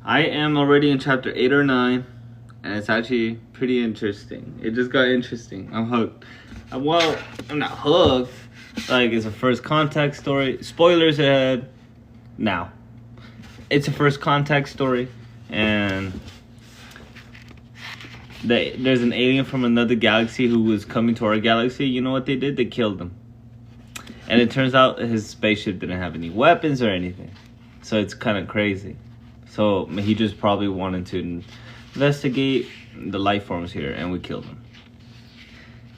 I am already in chapter 8 or 9, and it's actually pretty interesting. It just got interesting. I'm hooked. Well, I'm not hooked. Like, it's a first contact story. Spoilers ahead. Now. It's a first contact story, and there's an alien from another galaxy who was coming to our galaxy. You know what they did? They killed him. And it turns out his spaceship didn't have any weapons or anything. So it's kind of crazy. So he just probably wanted to investigate the life forms here, and we killed him.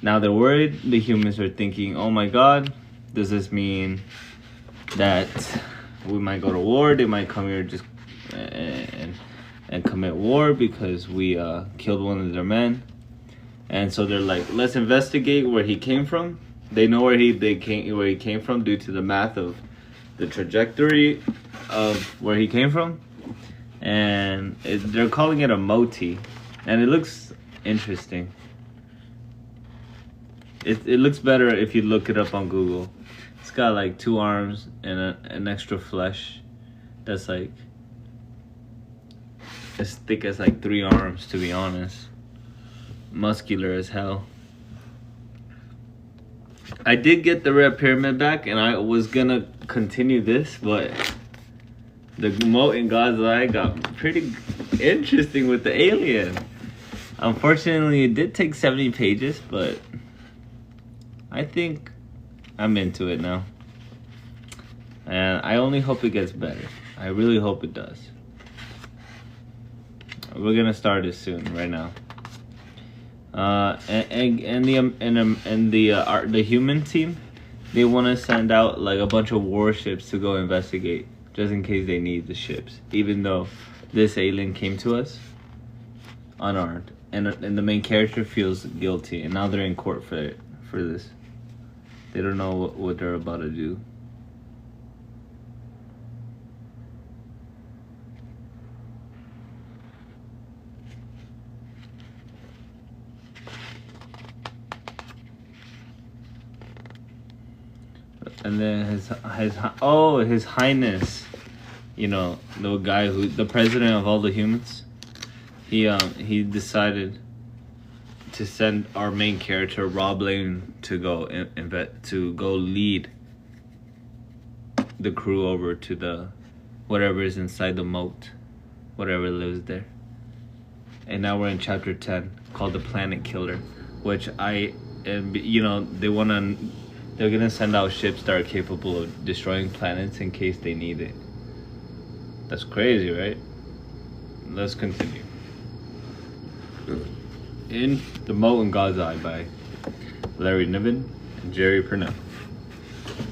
Now they're worried. The humans are thinking, oh my god, does this mean that we might go to war? They might come here just and commit war because we killed one of their men. And so they're like, let's investigate where he came from. They know where he came from due to the math of the trajectory of where he came from. And they're calling it a Mote, and it looks interesting. It looks better if you look it up on Google. It's got like 2 arms and an extra flesh that's like as thick as like 3 arms, to be honest. Muscular as hell. I did get the red pyramid back, and I was gonna continue this, but the Mote in God's Eye got pretty interesting with the alien. Unfortunately, it did take 70 pages, but I think I'm into it now. And I only hope it gets better. I really hope it does. We're gonna start it soon, right now. And the human team, they want to send out like a bunch of warships to go investigate, just in case they need the ships. Even though this alien came to us unarmed, and the main character feels guilty, and now they're in court for this. They don't know what they're about to do. And then his highness, you know, the guy the president of all the humans, he decided to send our main character Rob Lane to go lead the crew over to the whatever is inside the moat, whatever lives there. And now we're in chapter 10 called the Planet Killer, which they're gonna send out ships that are capable of destroying planets in case they need it. That's crazy, right? Let's continue. In The Mote in God's Eye by Larry Niven and Jerry Purnell.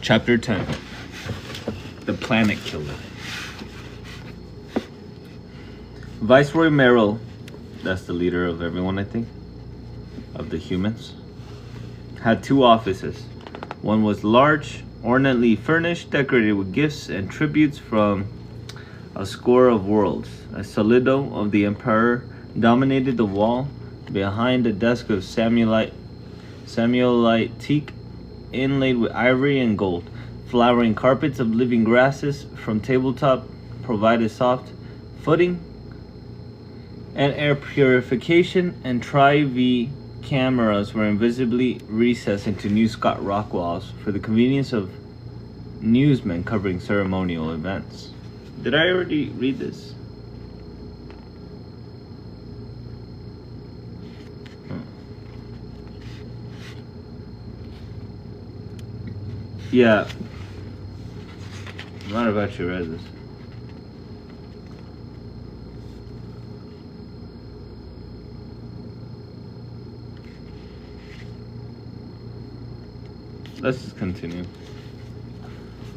Chapter 10. The Planet Killer. Viceroy Merrill, that's the leader of everyone, I think, of the humans, had 2 offices. One was large, ornately furnished, decorated with gifts and tributes from a score of worlds. A solido of the emperor dominated the wall. Behind a desk of Samuelite teak, inlaid with ivory and gold. Flowering carpets of living grasses from tabletop provided soft footing and air purification, and Tri-V cameras were invisibly recessed into New Scott rock walls for the convenience of newsmen covering ceremonial events. Did I already read this? Yeah. I might have actually read this. Let's just continue.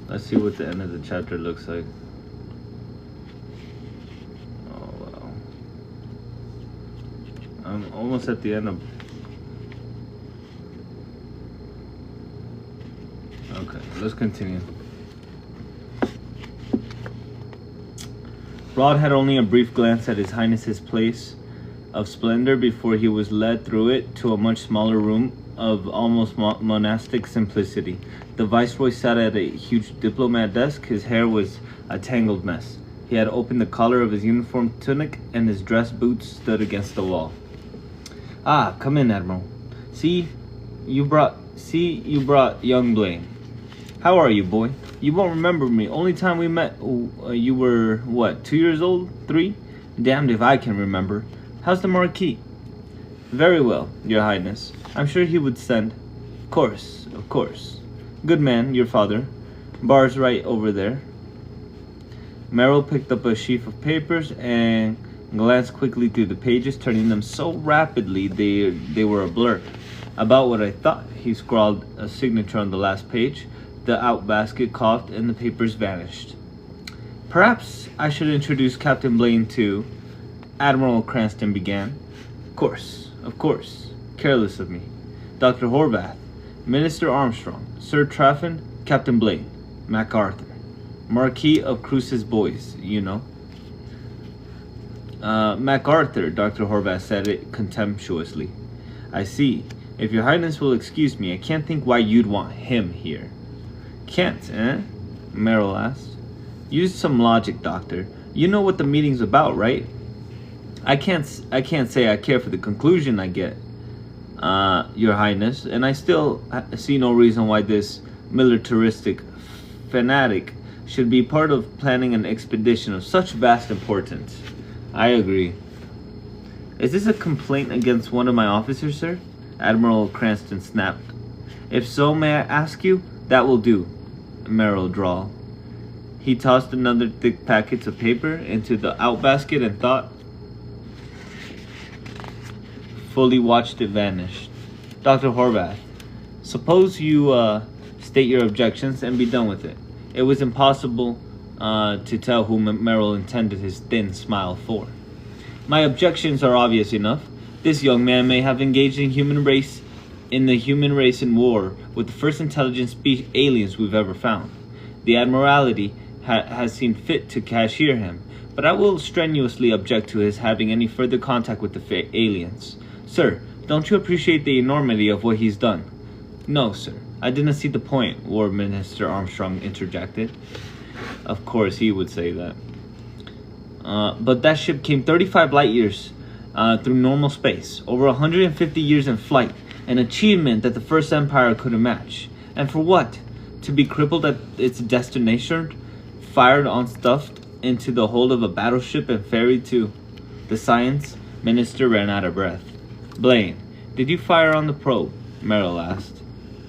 Let's see what the end of the chapter looks like. Oh wow. I'm almost at the end of... Okay, let's continue. Rod had only a brief glance at His Highness's place of splendor before he was led through it to a much smaller room of almost monastic simplicity. The viceroy sat at a huge diplomat desk. His hair was a tangled mess. He had opened the collar of his uniform tunic, and his dress boots stood against the wall. "Ah, come in, Admiral. See, you brought young Blaine. How are you, boy? You won't remember me. Only time we met, you were, what, 2 years old? 3? Damned if I can remember. How's the Marquis?" "Very well, Your Highness. I'm sure he would send." Of course. Good man, your father. Bar's right over there." Merrill picked up a sheaf of papers and glanced quickly through the pages, turning them so rapidly they were a blur. "About what I thought." He scrawled a signature on the last page. The outbasket coughed and the papers vanished. "Perhaps I should introduce Captain Blaine to..." Admiral Cranston began. Of course. Careless of me. "Dr. Horvath, Minister Armstrong, Sir Traffin, Captain Blaine, MacArthur, Marquis of Cruce's boys, you know." MacArthur," Dr. Horvath said it contemptuously. "I see. If your Highness will excuse me, I can't think why you'd want him here." "Can't, eh?" Merrill asked. "Use some logic, Doctor. You know what the meeting's about, right?" I can't say I care for the conclusion I get, Your Highness, and I still see no reason why this militaristic fanatic should be part of planning an expedition of such vast importance." "I agree." "Is this a complaint against one of my officers, sir?" Admiral Cranston snapped. "If so, may I ask you?" "That will do," Merrill drawled. He tossed another thick packet of paper into the outbasket and thought. Fully watched it vanish. "Dr. Horvath, suppose you state your objections and be done with it." It was impossible to tell whom Merrill intended his thin smile for. "My objections are obvious enough. This young man may have engaged in the human race in war with the first intelligent aliens we've ever found. The Admiralty has seen fit to cashier him, but I will strenuously object to his having any further contact with the aliens. Sir, don't you appreciate the enormity of what he's done?" "No, sir. I didn't see the point," War Minister Armstrong interjected. Of course he would say that. But that ship came 35 light years through normal space, over 150 years in flight, an achievement that the First Empire couldn't match. And for what? To be crippled at its destination, fired on stuffed into the hold of a battleship and ferried to... The Science Minister ran out of breath. "Blaine, did you fire on the probe?" Merrill asked.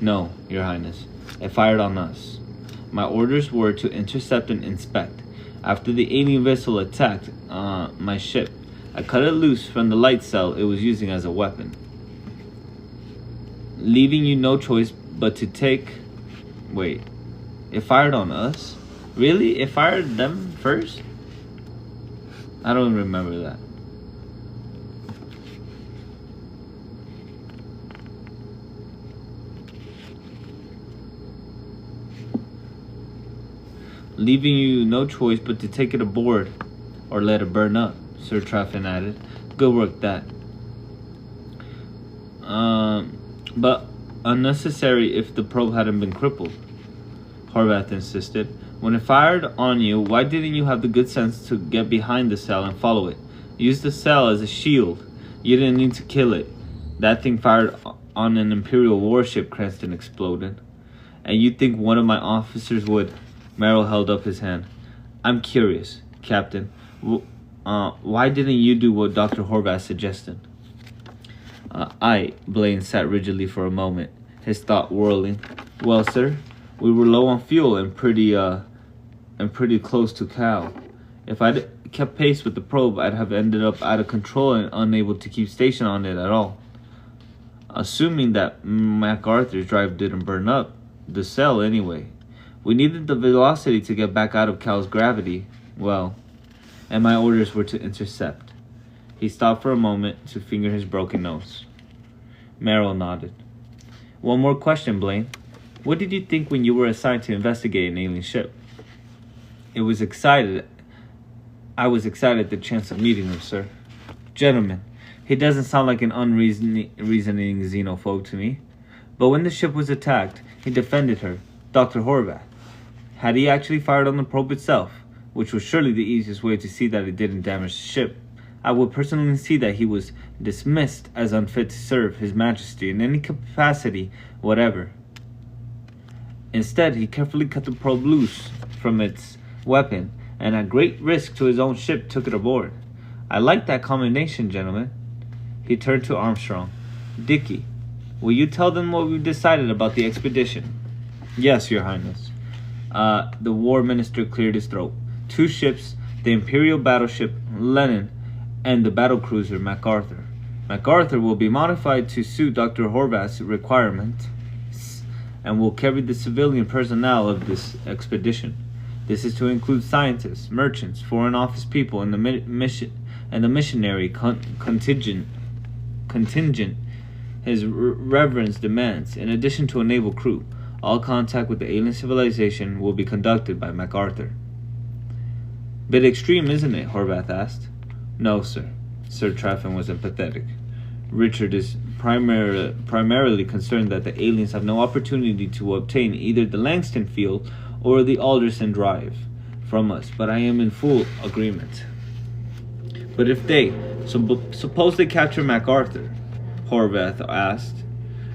"No, Your Highness. It fired on us. My orders were to intercept and inspect. After the alien vessel attacked my ship, I cut it loose from the light cell it was using as a weapon, leaving you no choice but to take..." Wait, it fired on us? Really? It fired them first? I don't remember that. "Leaving you no choice but to take it aboard or let it burn up," Sir Traffin added. "Good work, that. But unnecessary if the probe hadn't been crippled," Horvath insisted. "When it fired on you, why didn't you have the good sense to get behind the cell and follow it? Use the cell as a shield. You didn't need to kill it. That thing fired on an Imperial warship," Cranston exploded. "And you think one of my officers would..." Merrill held up his hand. "I'm curious, Captain. Why didn't you do what Dr. Horvath suggested?" Blaine sat rigidly for a moment, his thought whirling. "Well, sir, we were low on fuel and pretty close to Cal. If I'd kept pace with the probe, I'd have ended up out of control and unable to keep station on it at all. Assuming that MacArthur's drive didn't burn up the cell anyway. We needed the velocity to get back out of Cal's gravity. Well, and my orders were to intercept." He stopped for a moment to finger his broken nose. Merrill nodded. "One more question, Blaine. What did you think when you were assigned to investigate an alien ship?" I was excited at the chance of meeting him, sir. Gentlemen, he doesn't sound like an unreasoning xenophobe to me. But when the ship was attacked, he defended her, Dr. Horvath. Had he actually fired on the probe itself? which was surely the easiest way to see that it didn't damage the ship. I would personally see that he was dismissed as unfit to serve His Majesty in any capacity whatever. Instead, he carefully cut the probe loose from its weapon, and at great risk to his own ship took it aboard. I like that combination, gentlemen. He turned to Armstrong. Dickie, will you tell them what we've decided about the expedition? Yes, Your Highness. The War Minister cleared his throat. 2 ships, the Imperial battleship Lenin and the battlecruiser MacArthur. MacArthur will be modified to suit Dr. Horvath's requirements and will carry the civilian personnel of this expedition. This is to include scientists, merchants, foreign office people, and the missionary contingent His Reverence demands. In addition to a naval crew, all contact with the alien civilization will be conducted by MacArthur. Bit extreme, isn't it? Horvath asked. No, sir. Sir Traffin was empathetic. Richard is primarily concerned that the aliens have no opportunity to obtain either the Langston field or the Alderson drive from us, but I am in full agreement. But if they, suppose they capture MacArthur, Horvath asked.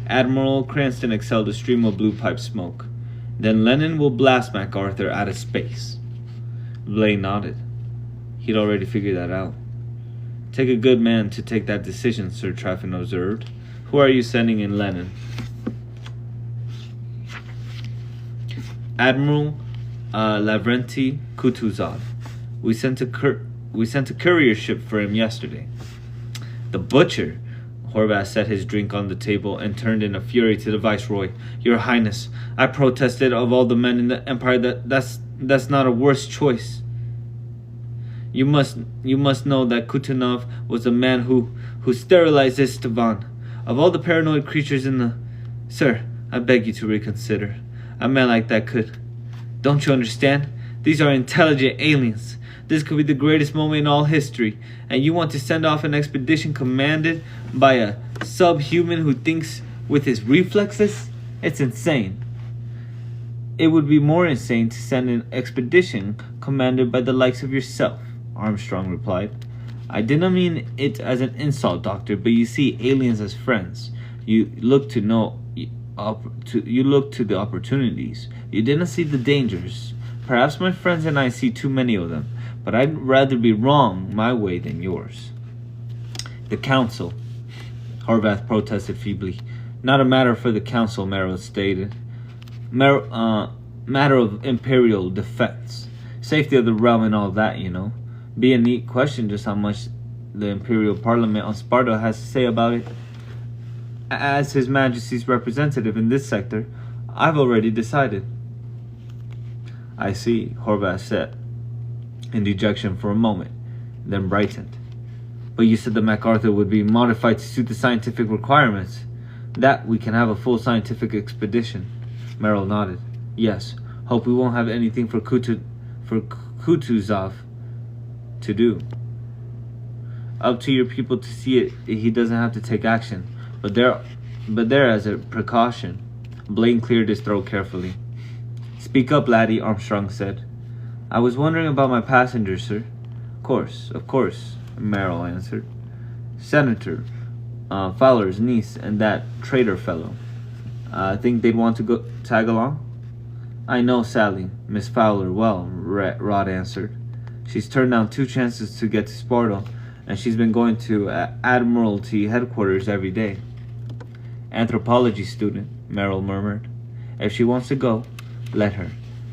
Admiral Cranston exhaled a stream of blue pipe smoke. Then Lenin will blast MacArthur out of space. Blaine nodded. He'd already figured that out. Take a good man to take that decision, Sir Traffin observed. Who are you sending in Lenin? Admiral Lavrenti Kutuzov. We sent a courier ship for him yesterday. The butcher! Horvath set his drink on the table and turned in a fury to the Viceroy. Your Highness, I protested of all the men in the Empire that's not a worse choice. You must know that Kutunov was a man who sterilized Estevan. Of all the paranoid creatures in the... Sir, I beg you to reconsider. A man like that could... Don't you understand? These are intelligent aliens. This could be the greatest moment in all history. And you want to send off an expedition commanded by a subhuman who thinks with his reflexes? It's insane. It would be more insane to send an expedition commanded by the likes of yourself, Armstrong replied. I didn't mean it as an insult, Doctor, but you see aliens as friends. You look to the opportunities. You didn't see the dangers. Perhaps my friends and I see too many of them, but I'd rather be wrong my way than yours. The Council, Horvath protested feebly. Not a matter for the Council, Merrill stated. Matter of imperial defense. Safety of the realm and all that, you know. Be a neat question just how much the Imperial Parliament on Sparta has to say about it. As His Majesty's representative in this sector, I've already decided. I see, Horvath said, in dejection for a moment, then brightened. But you said the MacArthur would be modified to suit the scientific requirements. That we can have a full scientific expedition. Merrill nodded. Yes, hope we won't have anything for Kutuzov to do. Up to your people to see it. He doesn't have to take action. But there as a precaution. Blaine cleared his throat carefully. Speak up, laddie, Armstrong said. I was wondering about my passengers, sir. Of course, Merrill answered. Senator Fowler's niece and that traitor fellow. Think they'd want to go tag along? I know Sally, Miss Fowler, well, Rod answered. She's turned down 2 chances to get to Sparta, and she's been going to Admiralty headquarters every day. Anthropology student, Merrill murmured. If she wants to go, let her.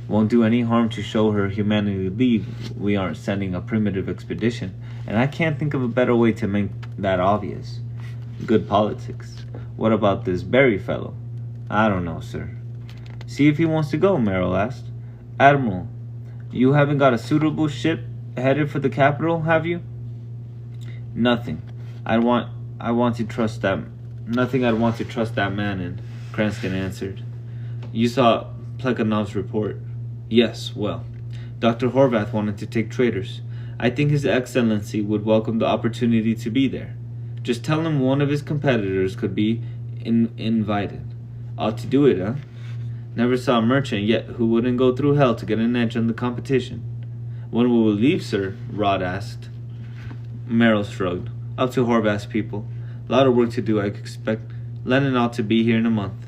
Won't do any harm to show her humanity leave we aren't sending a primitive expedition, and I can't think of a better way to make that obvious. Good politics. What about this Barry fellow? I don't know, sir. See if he wants to go, Merrill asked. Admiral, you haven't got a suitable ship headed for the capital, have you? Nothing. I'd want to trust that man in, Cranston answered. You saw Plekhanov's report. Yes, well, Dr. Horvath wanted to take traders. I think His Excellency would welcome the opportunity to be there. Just tell him one of his competitors could be invited. Ought to do it, Never saw a merchant yet who wouldn't go through hell to get an edge on the competition. When will we leave, sir? Rod asked. Merrill shrugged. Up to Horvath's people. A lot of work to do, I expect. Lenin ought to be here in a month.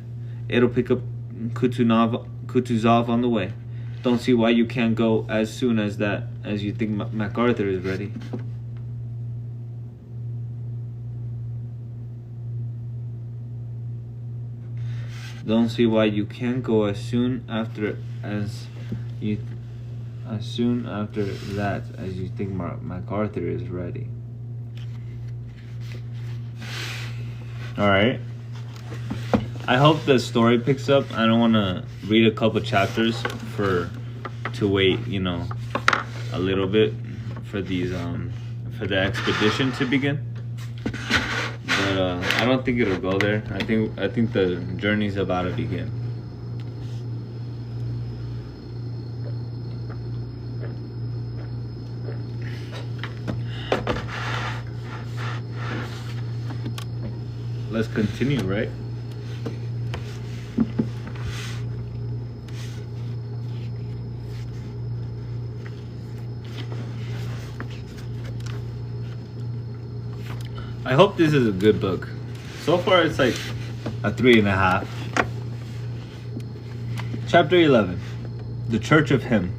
It'll pick up Kutuzov on the way. Don't see why you can't go as soon as you think MacArthur is ready. Don't see why you can't go as soon after you think MacArthur is ready. All right. I hope the story picks up. I don't want to read a couple chapters to wait, a little bit for these for the expedition to begin. But I don't think it'll go there. I think the journey's about to begin. Let's continue, right? I hope this is a good book. So far, it's like a 3.5. Chapter 11. The Church of Him.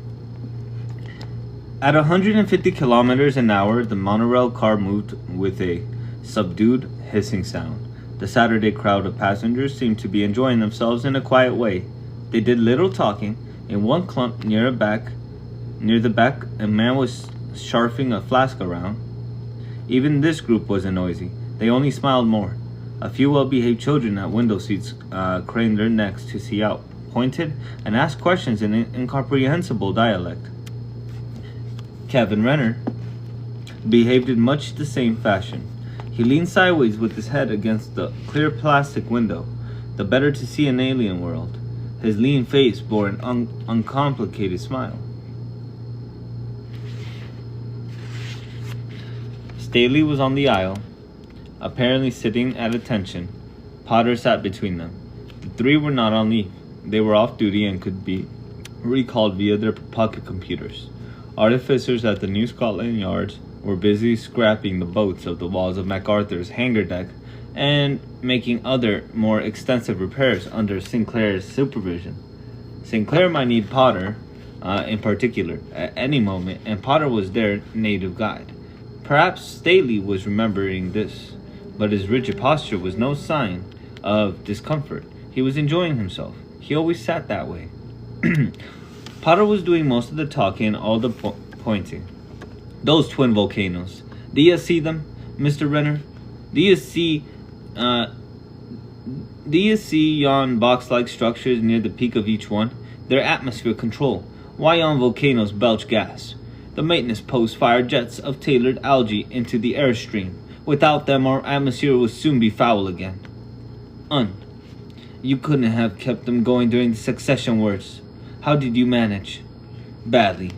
At 150 kilometers an hour, the monorail car moved with a subdued hissing sound. The Saturday crowd of passengers seemed to be enjoying themselves in a quiet way. They did little talking. In one clump near the back, a man was sharfing a flask around. Even this group wasn't noisy. They only smiled more. A few well-behaved children at window seats craned their necks to see out, pointed, and asked questions in incomprehensible dialect. Kevin Renner behaved in much the same fashion. He leaned sideways with his head against the clear plastic window, the better to see an alien world. His lean face bore an uncomplicated smile. Staley was on the aisle, apparently sitting at attention. Potter sat between them. The three were not on leave. They were off duty and could be recalled via their pocket computers. Artificers at the New Scotland Yards were busy scrapping the boats of the walls of MacArthur's hangar deck and making other, more extensive repairs under Sinclair's supervision. Sinclair might need Potter, in particular, at any moment, and Potter was their native guide. Perhaps Staley was remembering this, but his rigid posture was no sign of discomfort. He was enjoying himself. He always sat that way. Potter was doing most of the talking and all the pointing. Those twin volcanoes. Do you see them, Mr. Renner? Do you see yon box-like structures near the peak of each one? They're atmosphere control. Why yon volcanoes belch gas? The maintenance posts fire jets of tailored algae into the airstream. Without them, our atmosphere will soon be foul again. You couldn't have kept them going during the succession wars. How did you manage? Badly.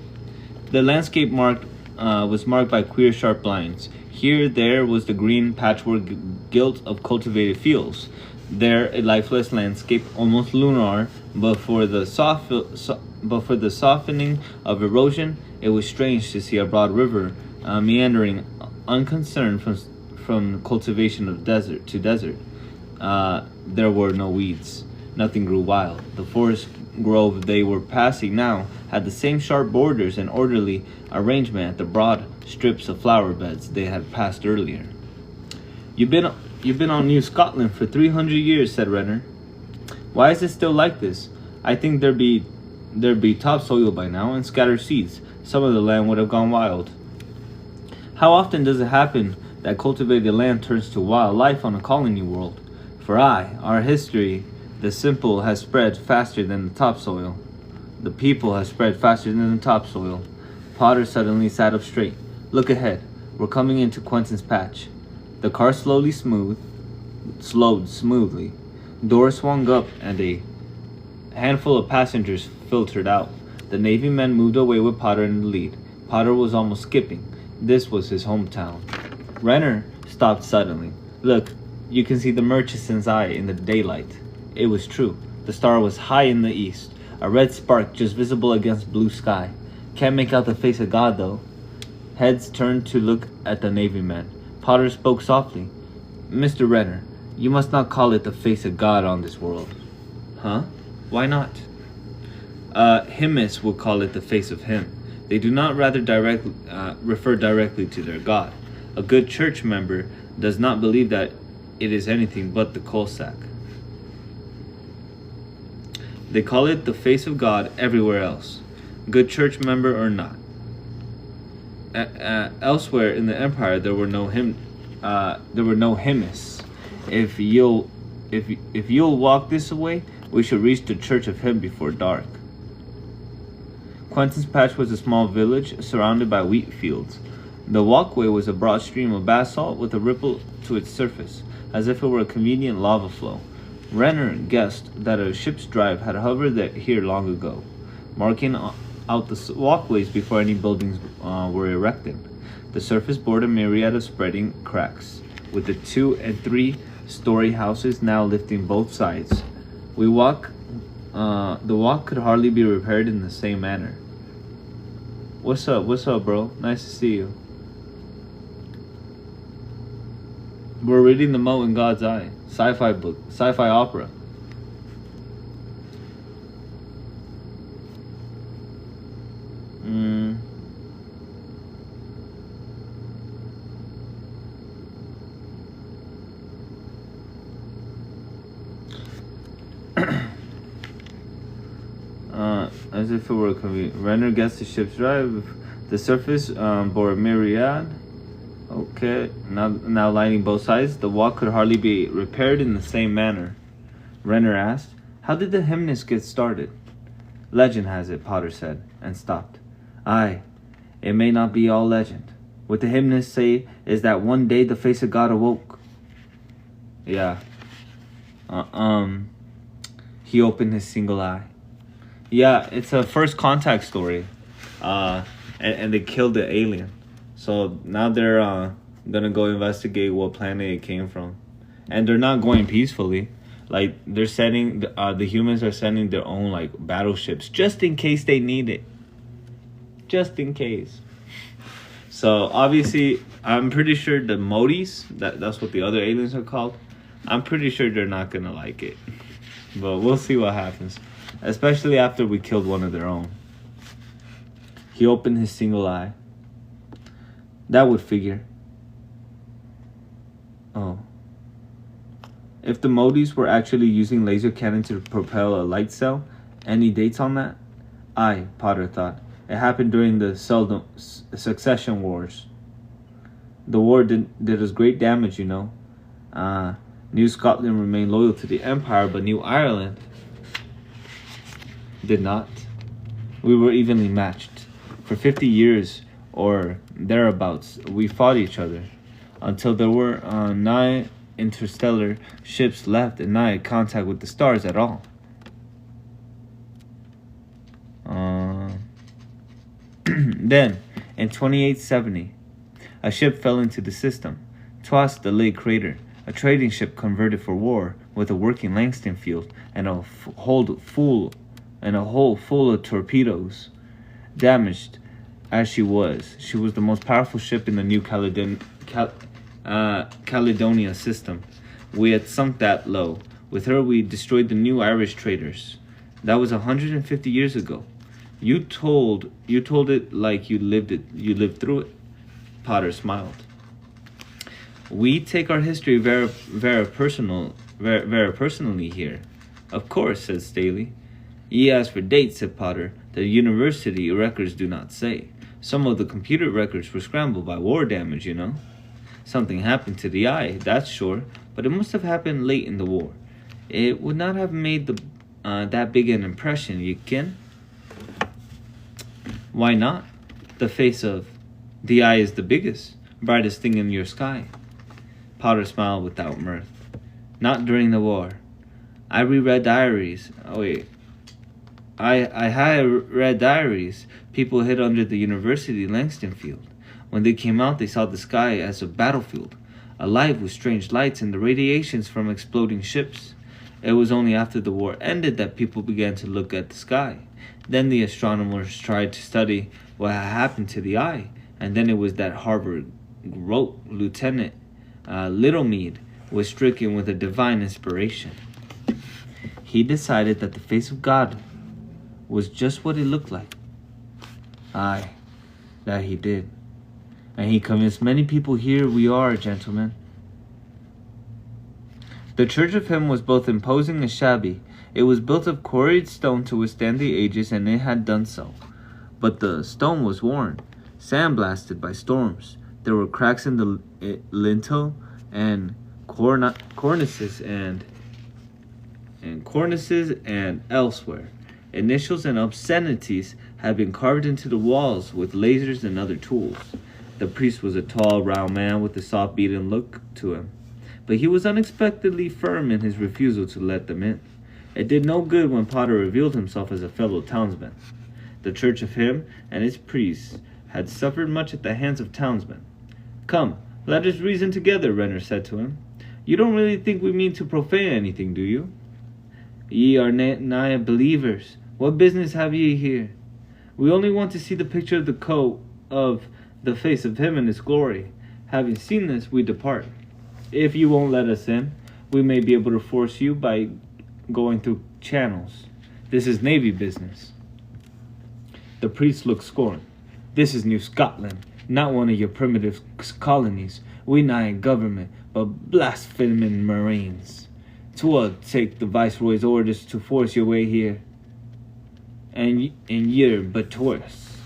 The landscape was marked by queer sharp lines. Here, there was the green patchwork gilt of cultivated fields. There, a lifeless landscape, almost lunar, but for the softening of erosion, it was strange to see a broad river meandering unconcerned from cultivation of desert to desert. There were no weeds. Nothing grew wild. The forest grove they were passing now had the same sharp borders and orderly arrangement as the broad strips of flower beds they had passed earlier. You've been on New Scotland for 300 years, said Renner. Why is it still like this? I think there'd be topsoil by now and scattered seeds. Some of the land would have gone wild. How often does it happen that cultivated land turns to wild life on a colony world? For our history, the simple has spread faster than the topsoil. The people has spread faster than the topsoil. Potter suddenly sat up straight. Look ahead. We're coming into Quentin's patch. The car slowed smoothly. Doors swung up and a handful of passengers filtered out. The Navy men moved away with Potter in the lead. Potter was almost skipping. This was his hometown. Renner stopped suddenly. Look, you can see the Murchison's eye in the daylight. It was true. The star was high in the east, a red spark just visible against blue sky. Can't make out the face of God, though. Heads turned to look at the Navy man. Potter spoke softly. Mr. Renner, you must not call it the face of God on this world. Huh? Why not? Hymnists will call it the face of Him. They do not rather refer directly to their God. A good church member does not believe that it is anything but the coal sack. They call it the face of God everywhere else, good church member or not. Elsewhere in the empire, there were no hymnists. If you'll walk this way, we should reach the church of Him before dark. Quentin's Patch was a small village surrounded by wheat fields. The walkway was a broad stream of basalt with a ripple to its surface, as if it were a convenient lava flow. Renner guessed that a ship's drive had hovered here long ago, marking out the walkways before any buildings were erected. The surface bore a myriad of spreading cracks, with the 2- and 3-story houses now lifting both sides. The walk could hardly be repaired in the same manner. What's up, bro? Nice to see you. We're reading The Mote in God's Eye, sci-fi book, sci-fi opera. As if it were a convenient. Renner guessed the ship's drive. The surface bore a myriad. Okay, now lining both sides. The walk could hardly be repaired in the same manner. Renner asked, "How did the hymnist get started?" "Legend has it," Potter said, and stopped. "Aye, it may not be all legend. What the hymnists say is that one day the face of God awoke." Yeah. He opened his single eye. Yeah, it's a first contact story. And they killed the alien. So now they're gonna go investigate what planet it came from. And they're not going peacefully. Like, they're sending, the humans are sending their own, like, battleships just in case they need it. Just in case. So, obviously, I'm pretty sure the Motes, that's what the other aliens are called, I'm pretty sure they're not gonna like it. But we'll see what happens. Especially after we killed one of their own. He opened his single eye. That would figure. Oh. If the Motes were actually using laser cannon to propel a light cell, any dates on that? Aye, Potter thought. It happened during the Succession Wars. The war did us great damage, you know. New Scotland remained loyal to the Empire, but New Ireland did not. We were evenly matched. For 50 years or thereabouts, we fought each other until there were 9 interstellar ships left and not in contact with the stars at all. Then, in 2870, a ship fell into the system. 'Twas the Lake Crater, a trading ship converted for war with a working Langston field and a hold full of torpedoes. Damaged as she was the most powerful ship in the New Caledonia system. We had sunk that low. With her, we destroyed the new Irish traders. That was 150 years ago. You told it like you lived through it. Potter smiled. We take our history very personally here. Of course, said Staley. Ye ask for dates, said Potter. The university records do not say. Some of the computer records were scrambled by war damage, you know. Something happened to the eye, that's sure, but it must have happened late in the war. It would not have made that big an impression, you ken? Why not? The eye is the biggest, brightest thing in your sky. Potter smiled without mirth. Not during the war. I reread diaries. I had read diaries people hid under the university Langston field. When they came out, they saw the sky as a battlefield, alive with strange lights and the radiations from exploding ships. It was only after the war ended that people began to look at the sky. Then the astronomers tried to study what had happened to the eye, and then it was that Harvard wrote Lieutenant Littlemead was stricken with a divine inspiration. He decided that the face of God was just what it looked like. Aye, that he did. And he convinced many people. Here we are, gentlemen. The church of him was both imposing and shabby. It was built of quarried stone to withstand the ages, and it had done so. But the stone was worn, sandblasted by storms. There were cracks in the lintel and cornices and elsewhere. Initials and obscenities had been carved into the walls with lasers and other tools. The priest was a tall, round man with a soft, beaten look to him, but he was unexpectedly firm in his refusal to let them in. It did no good when Potter revealed himself as a fellow townsman. The church of him and its priests had suffered much at the hands of townsmen. "Come, let us reason together," Renner said to him. "You don't really think we mean to profane anything, do you? Ye are nigh believers. What business have ye here? We only want to see the picture of the face of him in his glory. Having seen this, we depart. If you won't let us in, we may be able to force you by going through channels. This is Navy business." The priest looked scorn. "This is New Scotland, not one of your primitive colonies. We not in government, but blaspheming Marines. 'Twould take the Viceroy's orders to force your way here. And you're but tourists.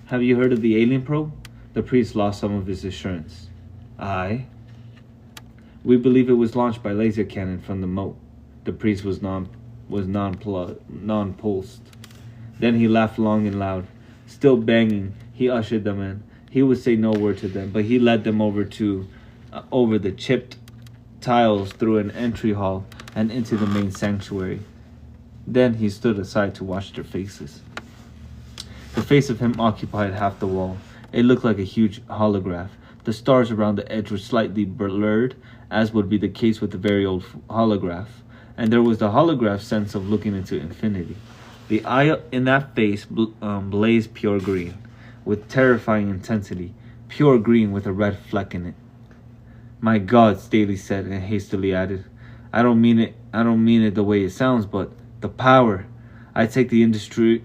Have you heard of the alien probe?" The priest lost some of his assurance. "Aye. We believe it was launched by laser cannon from the Mote." The priest was nonplussed. Then he laughed long and loud. Still banging, he ushered them in. He would say no word to them, but he led them over the chipped tiles through an entry hall and into the main sanctuary. Then he stood aside to watch their faces. The face of him occupied half the wall. It looked like a huge holograph. The stars around the edge were slightly blurred, as would be the case with a very old holograph, and there was the holograph sense of looking into infinity. The eye in that face blazed pure green, with terrifying intensity, pure green with a red fleck in it. "My God," Staley said, and hastily added, I don't mean it the way it sounds, but the power. I take the industrial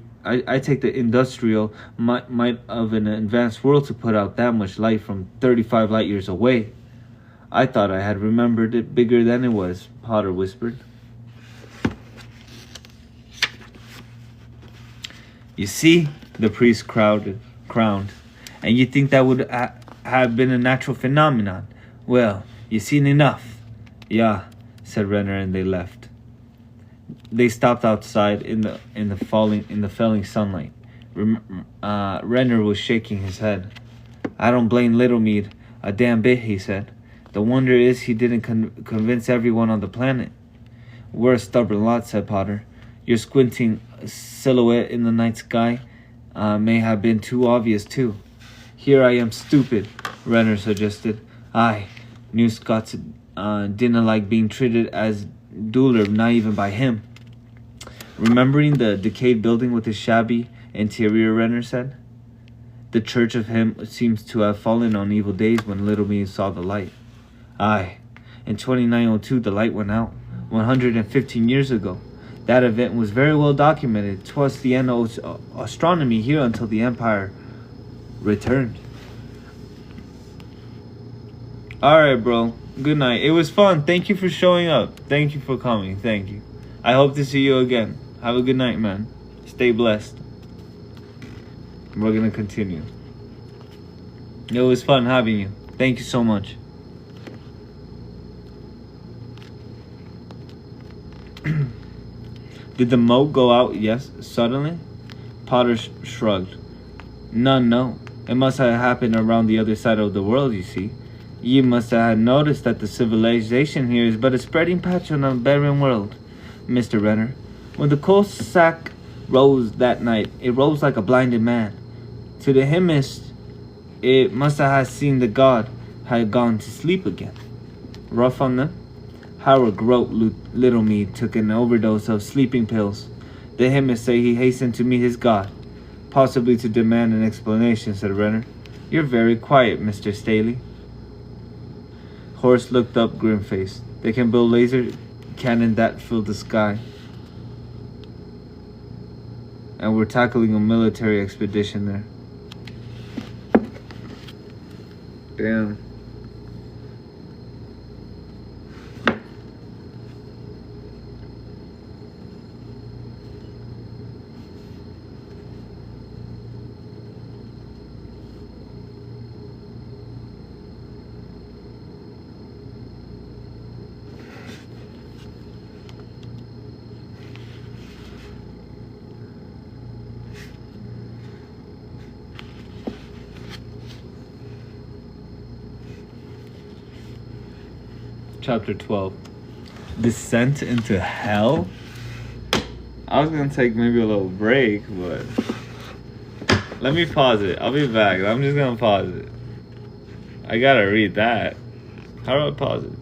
might of an advanced world to put out that much light from 35 light years away." "I thought I had remembered it bigger than it was," Potter whispered. "You see," the priest crowned, "and you think that would have been a natural phenomenon. Well, you seen enough." "Yeah," said Renner, and they left. They stopped outside in the failing sunlight. Renner was shaking his head. "I don't blame Littlemead a damn bit," he said. "The wonder is he didn't convince everyone on the planet." "We're a stubborn lot," said Potter. "Your squinting silhouette in the night sky may have been too obvious too." "Here I am stupid," Renner suggested. "Aye, New Scots didn't like being treated as duller, not even by him." "Remembering the decayed building with its shabby interior," Renner said. "The church of him seems to have fallen on evil days when Littlemead saw the light." "Aye, in 2902 the light went out, 115 years ago. That event was very well documented. 'Twas the end of astronomy here until the Empire returned." "Alright, bro. Good night. It was fun. Thank you for showing up. Thank you for coming. Thank you. I hope to see you again. Have a good night, man. Stay blessed." We're gonna continue. It was fun having you. Thank you so much. "Did the mote go out, yes, suddenly?" Potter shrugged. "None, no. It must have happened around the other side of the world, you see. Ye must have noticed that the civilization here is but a spreading patch on a barren world, Mr. Renner. When the coal sack rose that night, it rose like a blinded man. To the hymnist, it must have seen the god had gone to sleep again. Rough on them? Howard Grote, Little Me, took an overdose of sleeping pills. The hymnists say he hastened to meet his God, possibly to demand an explanation, said Renner. You're very quiet, Mr. Staley. Horace looked up grim-faced. They can build laser cannon that fill the sky. And we're tackling a military expedition there. Damn. Chapter 12. Descent into Hell? I was gonna take maybe a little break, but let me pause it. I'll be back. I'm just gonna pause it. I gotta read that. How do I pause it?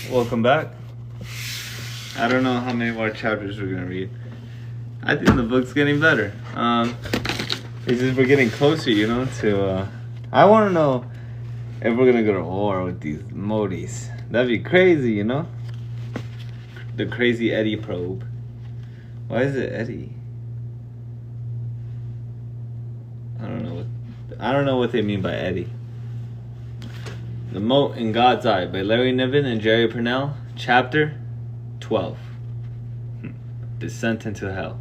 Welcome back. I don't know how many more chapters we're gonna read. I think the book's getting better. It's just we're getting closer, you know, to I wanna know if we're gonna go to war with these Motes. That'd be crazy, you know? The crazy Eddie probe. Why is it Eddie? I don't know what they mean by Eddie. The Mote in God's Eye by Larry Niven and Jerry Purnell, Chapter 12. Descent into Hell.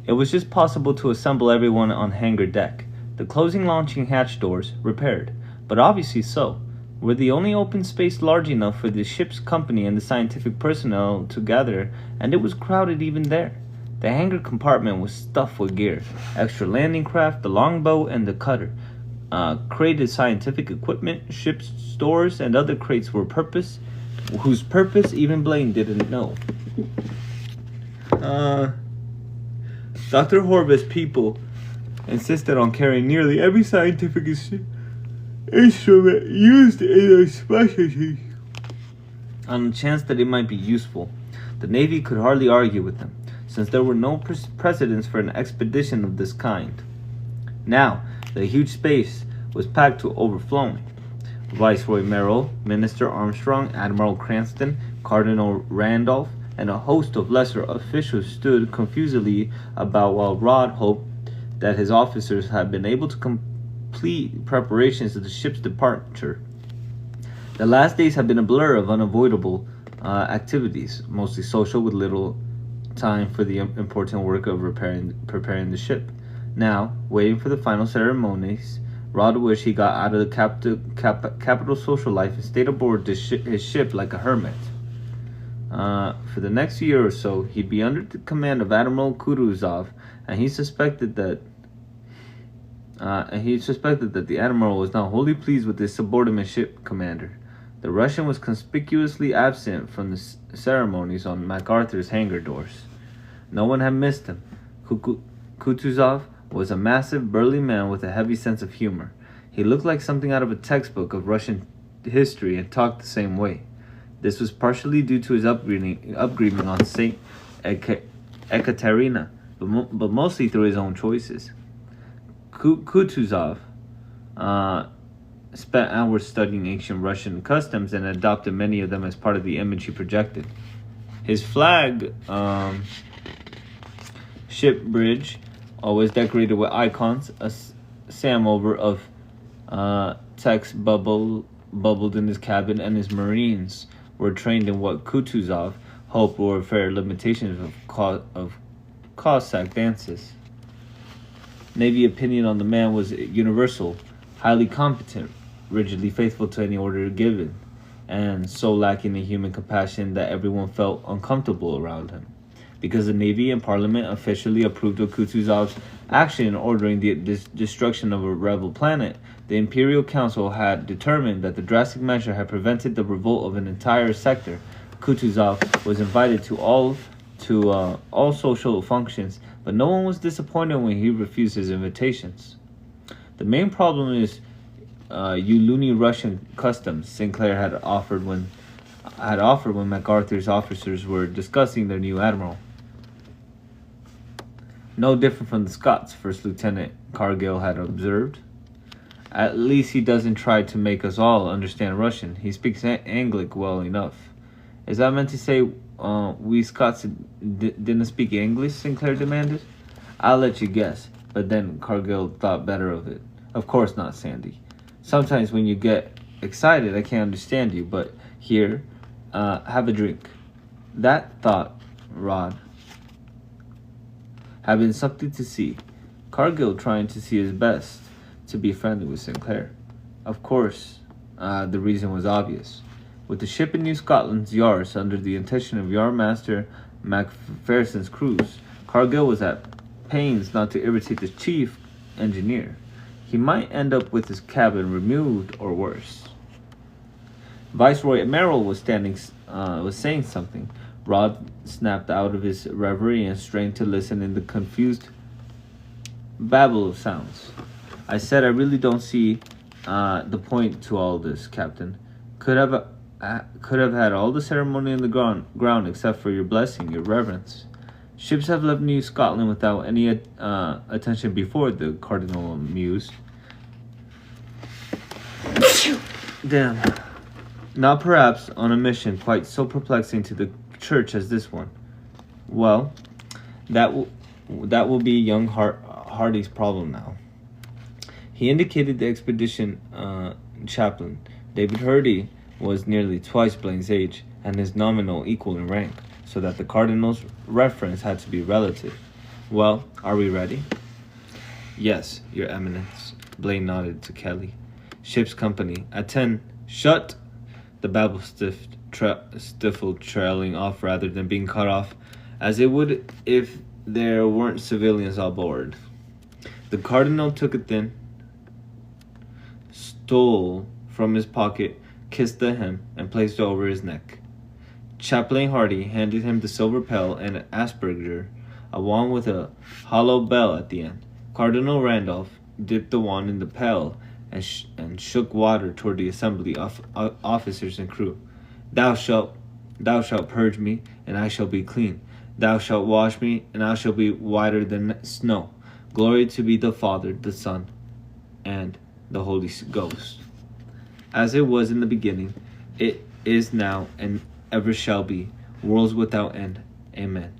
It was just possible to assemble everyone on hangar deck. The closing launching hatch doors repaired, but obviously so, were the only open space large enough for the ship's company and the scientific personnel to gather, and it was crowded even there. The hangar compartment was stuffed with gear, extra landing craft, the longboat, and the cutter. Crated scientific equipment, ship's stores, and other crates were whose purpose even Blaine didn't know. Dr. Horvath's people insisted on carrying nearly every scientific instrument used in their specialty on the chance that it might be useful. The Navy could hardly argue with them, since there were no precedents for an expedition of this kind. Now, the huge space was packed to overflowing. Viceroy Merrill, Minister Armstrong, Admiral Cranston, Cardinal Randolph, and a host of lesser officials stood confusedly about while Rod hoped that his officers had been able to complete preparations of the ship's departure. The last days had been a blur of unavoidable activities, mostly social, with little time for the important work of preparing the ship. Now, waiting for the final ceremonies, Rod wished he got out of the capital social life and stayed aboard his ship like a hermit. For the next year or so, he'd be under the command of Admiral Kutuzov, and he suspected that the admiral was not wholly pleased with his subordinate ship commander. The Russian was conspicuously absent from the ceremonies on MacArthur's hangar doors. No one had missed him. Kutuzov was a massive, burly man with a heavy sense of humor. He looked like something out of a textbook of Russian history and talked the same way. This was partially due to his upbringing on St. Ekaterina, but mostly through his own choices. Kutuzov spent hours studying ancient Russian customs and adopted many of them as part of the image he projected. His flag ship bridge was decorated with icons. A samovar of text bubbled in his cabin, and his Marines were trained in what Kutuzov hoped were fair limitations of Cossack dances. Navy opinion on the man was universal: highly competent, rigidly faithful to any order given, and so lacking in human compassion that everyone felt uncomfortable around him. Because the Navy and Parliament officially approved of Kutuzov's action in ordering the destruction of a rebel planet, the Imperial Council had determined that the drastic measure had prevented the revolt of an entire sector. Kutuzov was invited to all social functions, but no one was disappointed when he refused his invitations. The main problem is you loony Russian customs Sinclair had offered when MacArthur's officers were discussing their new admiral. No different from the Scots, First Lieutenant Cargill had observed. At least he doesn't try to make us all understand Russian. He speaks Anglic well enough. Is that meant to say we Scots didn't speak English? Sinclair demanded. I'll let you guess, but then Cargill thought better of it. Of course not, Sandy. Sometimes when you get excited, I can't understand you, but here, have a drink. That thought, Rod, had been something to see. Cargill trying to see his best to be friendly with Sinclair. Of course, the reason was obvious. With the ship in New Scotland's yards under the intention of Yardmaster Macpherson's cruise, Cargill was at pains not to irritate the chief engineer. He might end up with his cabin removed or worse. Viceroy Merrill was saying something. Rod snapped out of his reverie and strained to listen in the confused babble of sounds. I said I really don't see the point to all this, Captain. Could have had all the ceremony in the ground except for your blessing, your reverence. Ships have left New Scotland without any attention before, the Cardinal mused. Damn. Not perhaps on a mission quite so perplexing to the church as this one. Well, that will be young Hardy's problem now. He indicated the expedition chaplain. David Hardy was nearly twice Blaine's age, and his nominal equal in rank, so that the Cardinal's reference had to be relative. Well, are we ready? Yes, Your Eminence. Blaine nodded to Kelly. Ship's company. At 10. Shut! The babble stifled, trailing off rather than being cut off, as it would if there weren't civilians on board. The Cardinal took it then, stole from his pocket, kissed the hem, and placed it over his neck. Chaplain Hardy handed him the silver pail and an asperger, a wand with a hollow bell at the end. Cardinal Randolph dipped the wand in the pail and shook water toward the assembly of officers and crew. Thou shalt purge me, and I shall be clean. Thou shalt wash me, and I shall be whiter than snow. Glory to be the Father, the Son, and the Holy Ghost. As it was in the beginning, it is now, and ever shall be, worlds without end. Amen.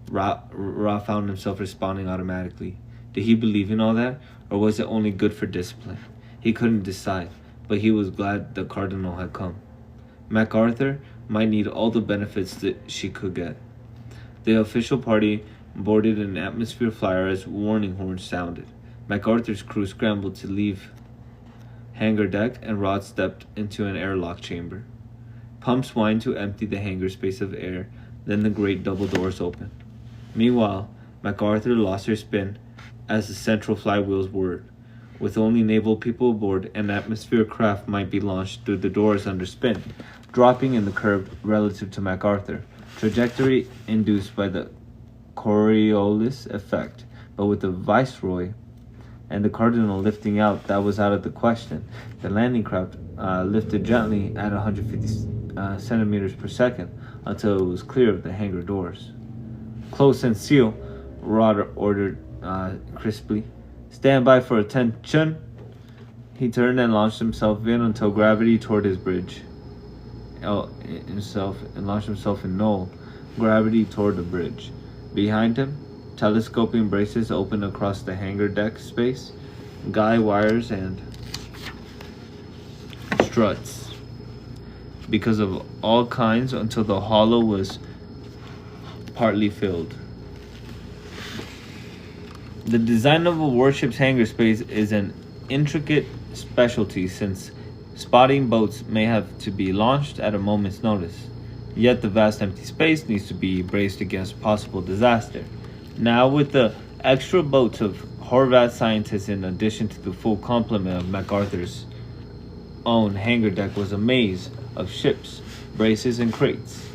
Ra found himself responding automatically. Did he believe in all that, or was it only good for discipline? He couldn't decide, but he was glad the Cardinal had come. MacArthur might need all the benefits that she could get. The official party boarded an atmosphere flyer as warning horns sounded. MacArthur's crew scrambled to leave hangar deck, and Rod stepped into an airlock chamber. Pumps whined to empty the hangar space of air, then the great double doors opened. Meanwhile, MacArthur lost her spin as the central flywheels whirred. With only naval people aboard, an atmosphere craft might be launched through the doors under spin, dropping in the curve relative to MacArthur, trajectory induced by the Coriolis effect, but with the Viceroy and the Cardinal lifting out, that was out of the question. The landing craft lifted gently at 150 centimeters per second until it was clear of the hangar doors. Close and seal, Rod ordered crisply. Stand by for attention. He turned and launched himself in until gravity toward his bridge. Launched himself in null gravity toward the bridge. Behind him, telescoping braces opened across the hangar deck space, guy wires and struts, because of all kinds, until the hollow was partly filled. The design of a warship's hangar space is an intricate specialty, since spotting boats may have to be launched at a moment's notice. Yet the vast empty space needs to be braced against possible disaster. Now, with the extra boats of Horvath scientists in addition to the full complement of MacArthur's own hangar deck was a maze of ships, braces, and crates.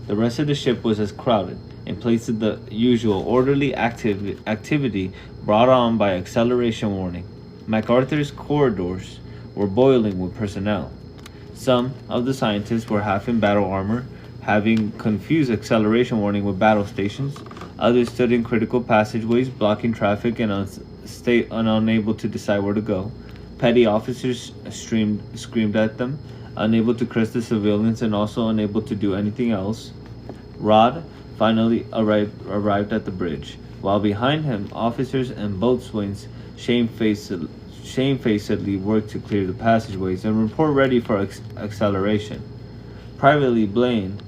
The rest of the ship was as crowded, in place of the usual orderly activity brought on by acceleration warning. MacArthur's corridors were boiling with personnel. Some of the scientists were half in battle armor, having confused acceleration warning with battle stations. Others stood in critical passageways, blocking traffic and unable to decide where to go. Petty officers screamed at them, unable to curse the civilians and also unable to do anything else. Rod finally arrived at the bridge, while behind him officers and boatswains shamefacedly worked to clear the passageways and report ready for acceleration. Privately, Blaine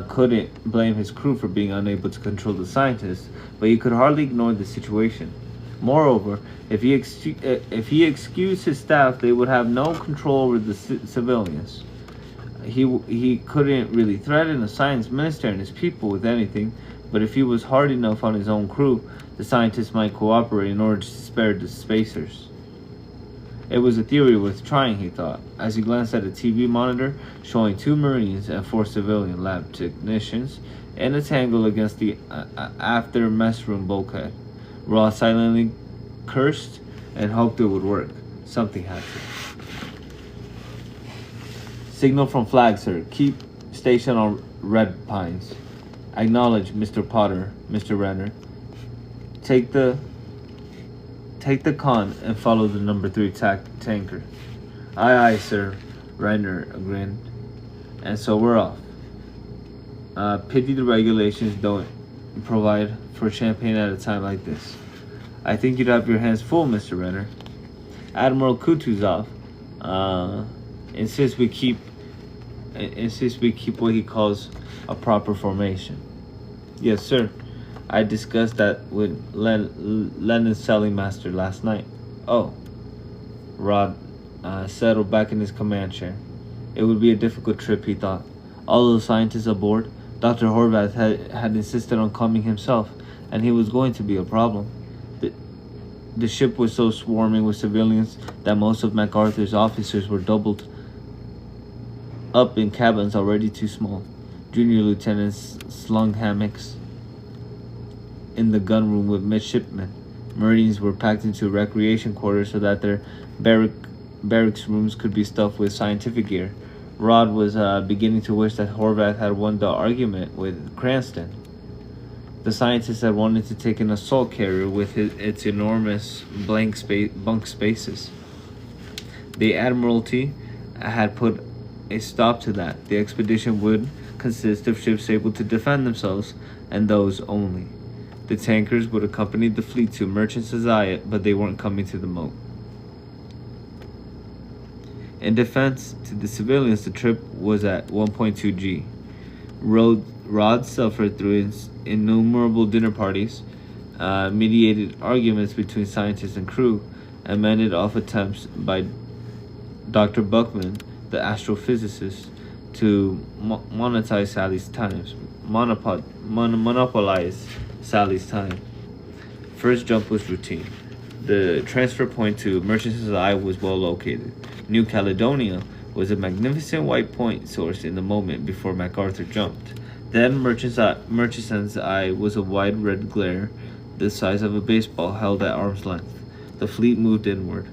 couldn't blame his crew for being unable to control the scientists, but he could hardly ignore the situation. Moreover, if he excused his staff, they would have no control over the civilians. He couldn't really threaten the science minister and his people with anything, but if he was hard enough on his own crew, the scientists might cooperate in order to spare the spacers. It was a theory worth trying, he thought, as he glanced at a TV monitor showing 2 Marines and 4 civilian lab technicians in a tangle against the after mess room bulkhead. Ross silently cursed and hoped it would work. Something had to. Signal from flag, sir. Keep station on Red Pines. Acknowledge, Mr. Potter, Mr. Renner. Take the con and follow the number 3 tanker. Aye, aye, sir, Renner grinned. And so we're off. Pity the regulations don't provide for champagne at a time like this. I think you'd have your hands full, Mr. Renner. Admiral Kutuzov insists we keep what he calls a proper formation. Yes, sir. I discussed that with Lenin's selling master last night. Oh. Rod settled back in his command chair. It would be a difficult trip, he thought. All the scientists aboard, Dr. Horvath had insisted on coming himself, and he was going to be a problem. The ship was so swarming with civilians that most of MacArthur's officers were doubled up in cabins already too small. Junior lieutenants slung hammocks in the gunroom with midshipmen. Marines were packed into recreation quarters so that their barracks rooms could be stuffed with scientific gear. Rod was beginning to wish that Horvath had won the argument with Cranston. The scientists had wanted to take an assault carrier with its enormous bunk spaces. The Admiralty had put a stop to that. The expedition would consist of ships able to defend themselves, and those only. The tankers would accompany the fleet to Merchant Society, but they weren't coming to the Mote. In defense to the civilians, the trip was at 1.2 G. Rod suffered through innumerable dinner parties, mediated arguments between scientists and crew, and mended off attempts by Dr. Buckman, the astrophysicist, to monetize Sally's times, monopolize Sally's time. First jump was routine. The transfer point to Murchison's Eye was well located. New Caledonia was a magnificent white point source in the moment before MacArthur jumped. Then Murchison's Eye was a wide red glare the size of a baseball held at arm's length. The fleet moved inward.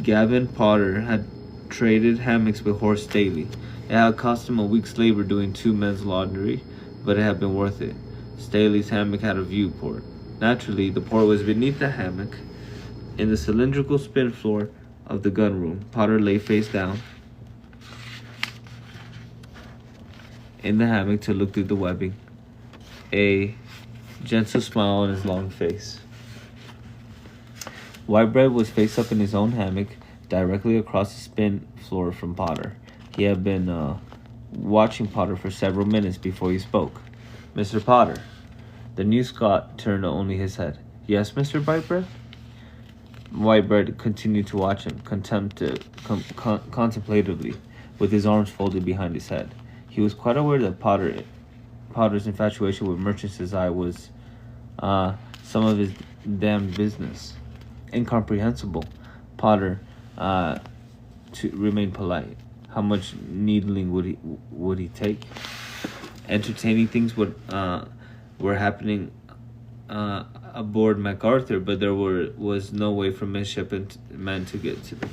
Gavin Potter had traded hammocks with Horace Daly. It had cost him a week's labor doing 2 men's laundry, but it had been worth it. Staley's hammock had a viewport. Naturally, the port was beneath the hammock. In the cylindrical spin floor of the gun room, Potter lay face down in the hammock to look through the webbing, a gentle smile on his long face. Whitebread was face up in his own hammock, directly across the spin floor from Potter. He had been watching Potter for several minutes before he spoke. "Mr. Potter." The new Scot turned only his head. "Yes, Mr. Whitebread?" Whitebread continued to watch him, contemplatively, with his arms folded behind his head. He was quite aware that Potter's infatuation with Murchison's Eye was some of his damned business. Incomprehensible. Potter to remain polite. How much needling would he take? Entertaining things were happening aboard MacArthur, but there was no way for midshipmen to get to them.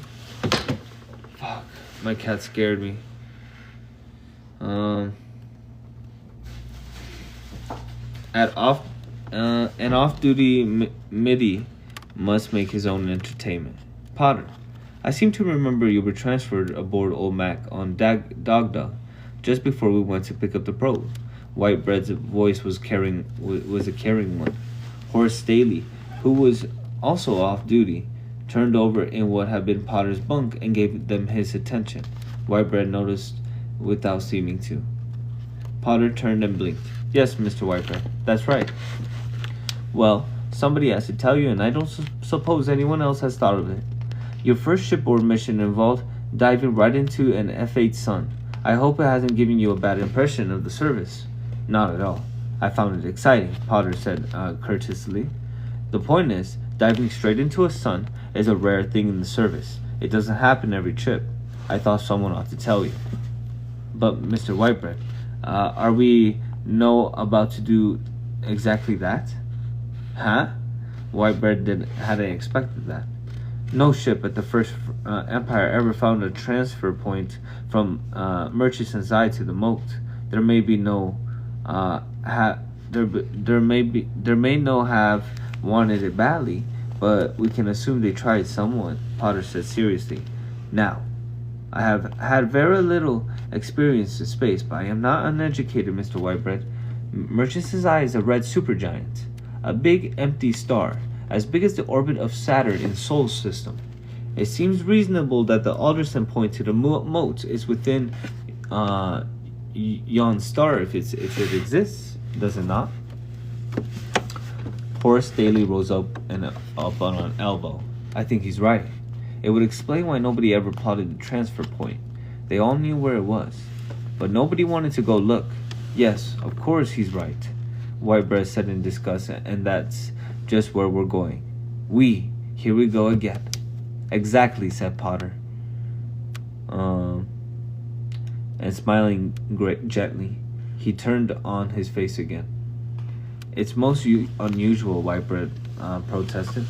Fuck, my cat scared me. An off-duty middy must make his own entertainment. "Potter, I seem to remember you were transferred aboard Old Mac on Dog just before we went to pick up the probe." Whitebread's voice was a caring one. Horace Daly, who was also off duty, turned over in what had been Potter's bunk and gave them his attention. Whitebread noticed without seeming to. Potter turned and blinked. "Yes, Mr. Whitebread, that's right." "Well, somebody has to tell you, and I don't suppose anyone else has thought of it. Your first shipboard mission involved diving right into an F-8 Sun. I hope it hasn't given you a bad impression of the service." "Not at all. I found it exciting," Potter said courteously. "The point is, diving straight into a Sun is a rare thing in the service. It doesn't happen every trip. I thought someone ought to tell you." "But, Mr. Whitebread, are we about to do exactly that?" "Huh?" Whitebread hadn't expected that. "No ship at the First Empire ever found a transfer point from Murchison's Eye to the Mote. There may no have wanted it badly, but we can assume they tried somewhat," Potter said seriously. "Now, I have had very little experience in space, but I am not uneducated, Mr. Whitebread. Murchison's Eye is a red supergiant, a big empty star, as big as the orbit of Saturn in Sol system. It seems reasonable that the Alderson point to the Mote is within yon star if it exists, does it not?" Horace Daly rose up on an elbow. "I think he's right. It would explain why nobody ever plotted the transfer point. They all knew where it was, but nobody wanted to go look. Yes, of course he's right," Whitebread said in disgust, "and that's just where we're going. Here we go again." "Exactly," said Potter. And smiling gently, he turned on his face again. "It's most unusual," Whitebread protested.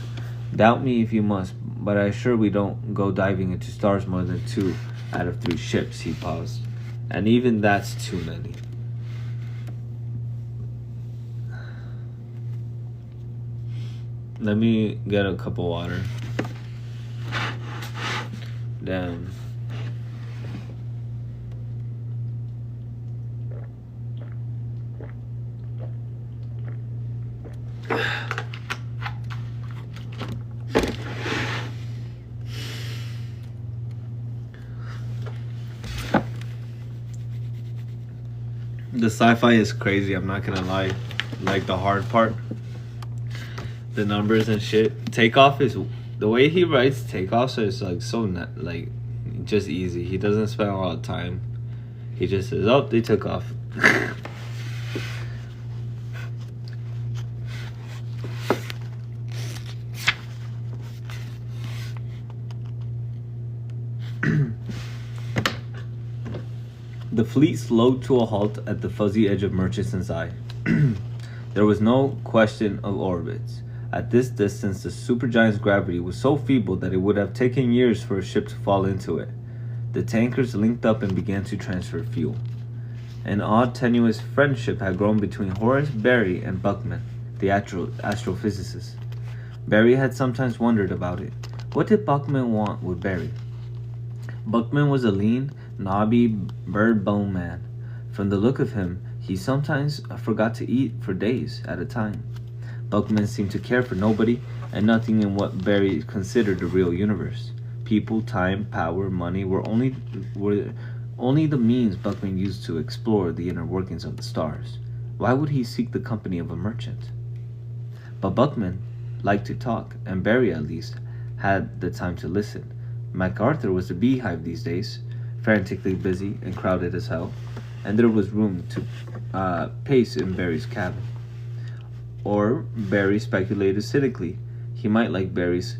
"Doubt me if you must, but I assure we don't go diving into stars more than 2 out of 3 ships," he paused. "And even that's too many." Let me get a cup of water. Damn. The sci-fi is crazy. I'm not gonna lie. Like the hard part, the numbers and shit. Takeoff is the way he writes takeoffs is like so like just easy. He doesn't spend a lot of time. He just says, "Oh, they took off." The fleet slowed to a halt at the fuzzy edge of Murchison's eye. There was no question of orbits. At this distance, the supergiant's gravity was so feeble that it would have taken years for a ship to fall into it. The tankers linked up and began to transfer fuel. An odd, tenuous friendship had grown between Horace Berry and Buckman, the astrophysicist. Berry had sometimes wondered about it. What did Buckman want with Berry? Buckman was a lean, knobby, bird-bone man. From the look of him, he sometimes forgot to eat for days at a time. Buckman seemed to care for nobody and nothing in what Berry considered the real universe. People, time, power, money were only the means Buckman used to explore the inner workings of the stars. Why would he seek the company of a merchant? But Buckman liked to talk, and Berry, at least, had the time to listen. MacArthur was a beehive these days, frantically busy and crowded as hell, and there was room to pace in Berry's cabin. Or, Berry speculated cynically, he might like Berry's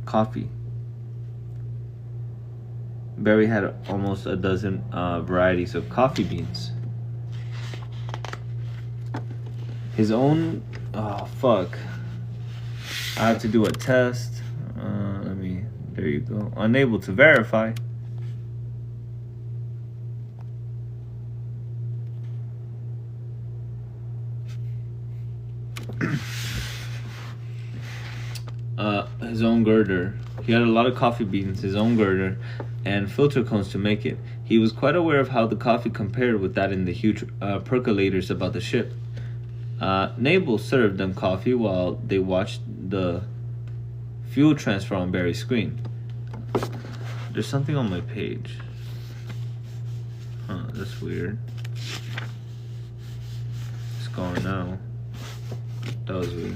coffee. Berry had almost a dozen varieties of coffee beans. His own... Oh, fuck. I have to do a test. There you go. Unable to verify. His own girder. He had a lot of coffee beans, his own girder, and filter cones to make it. He was quite aware of how the coffee compared with that in the huge percolators about the ship. Nabel served them coffee while they watched the fuel transfer on Berry's screen. There's something on my page. Huh, that's weird. It's gone now. That was weird.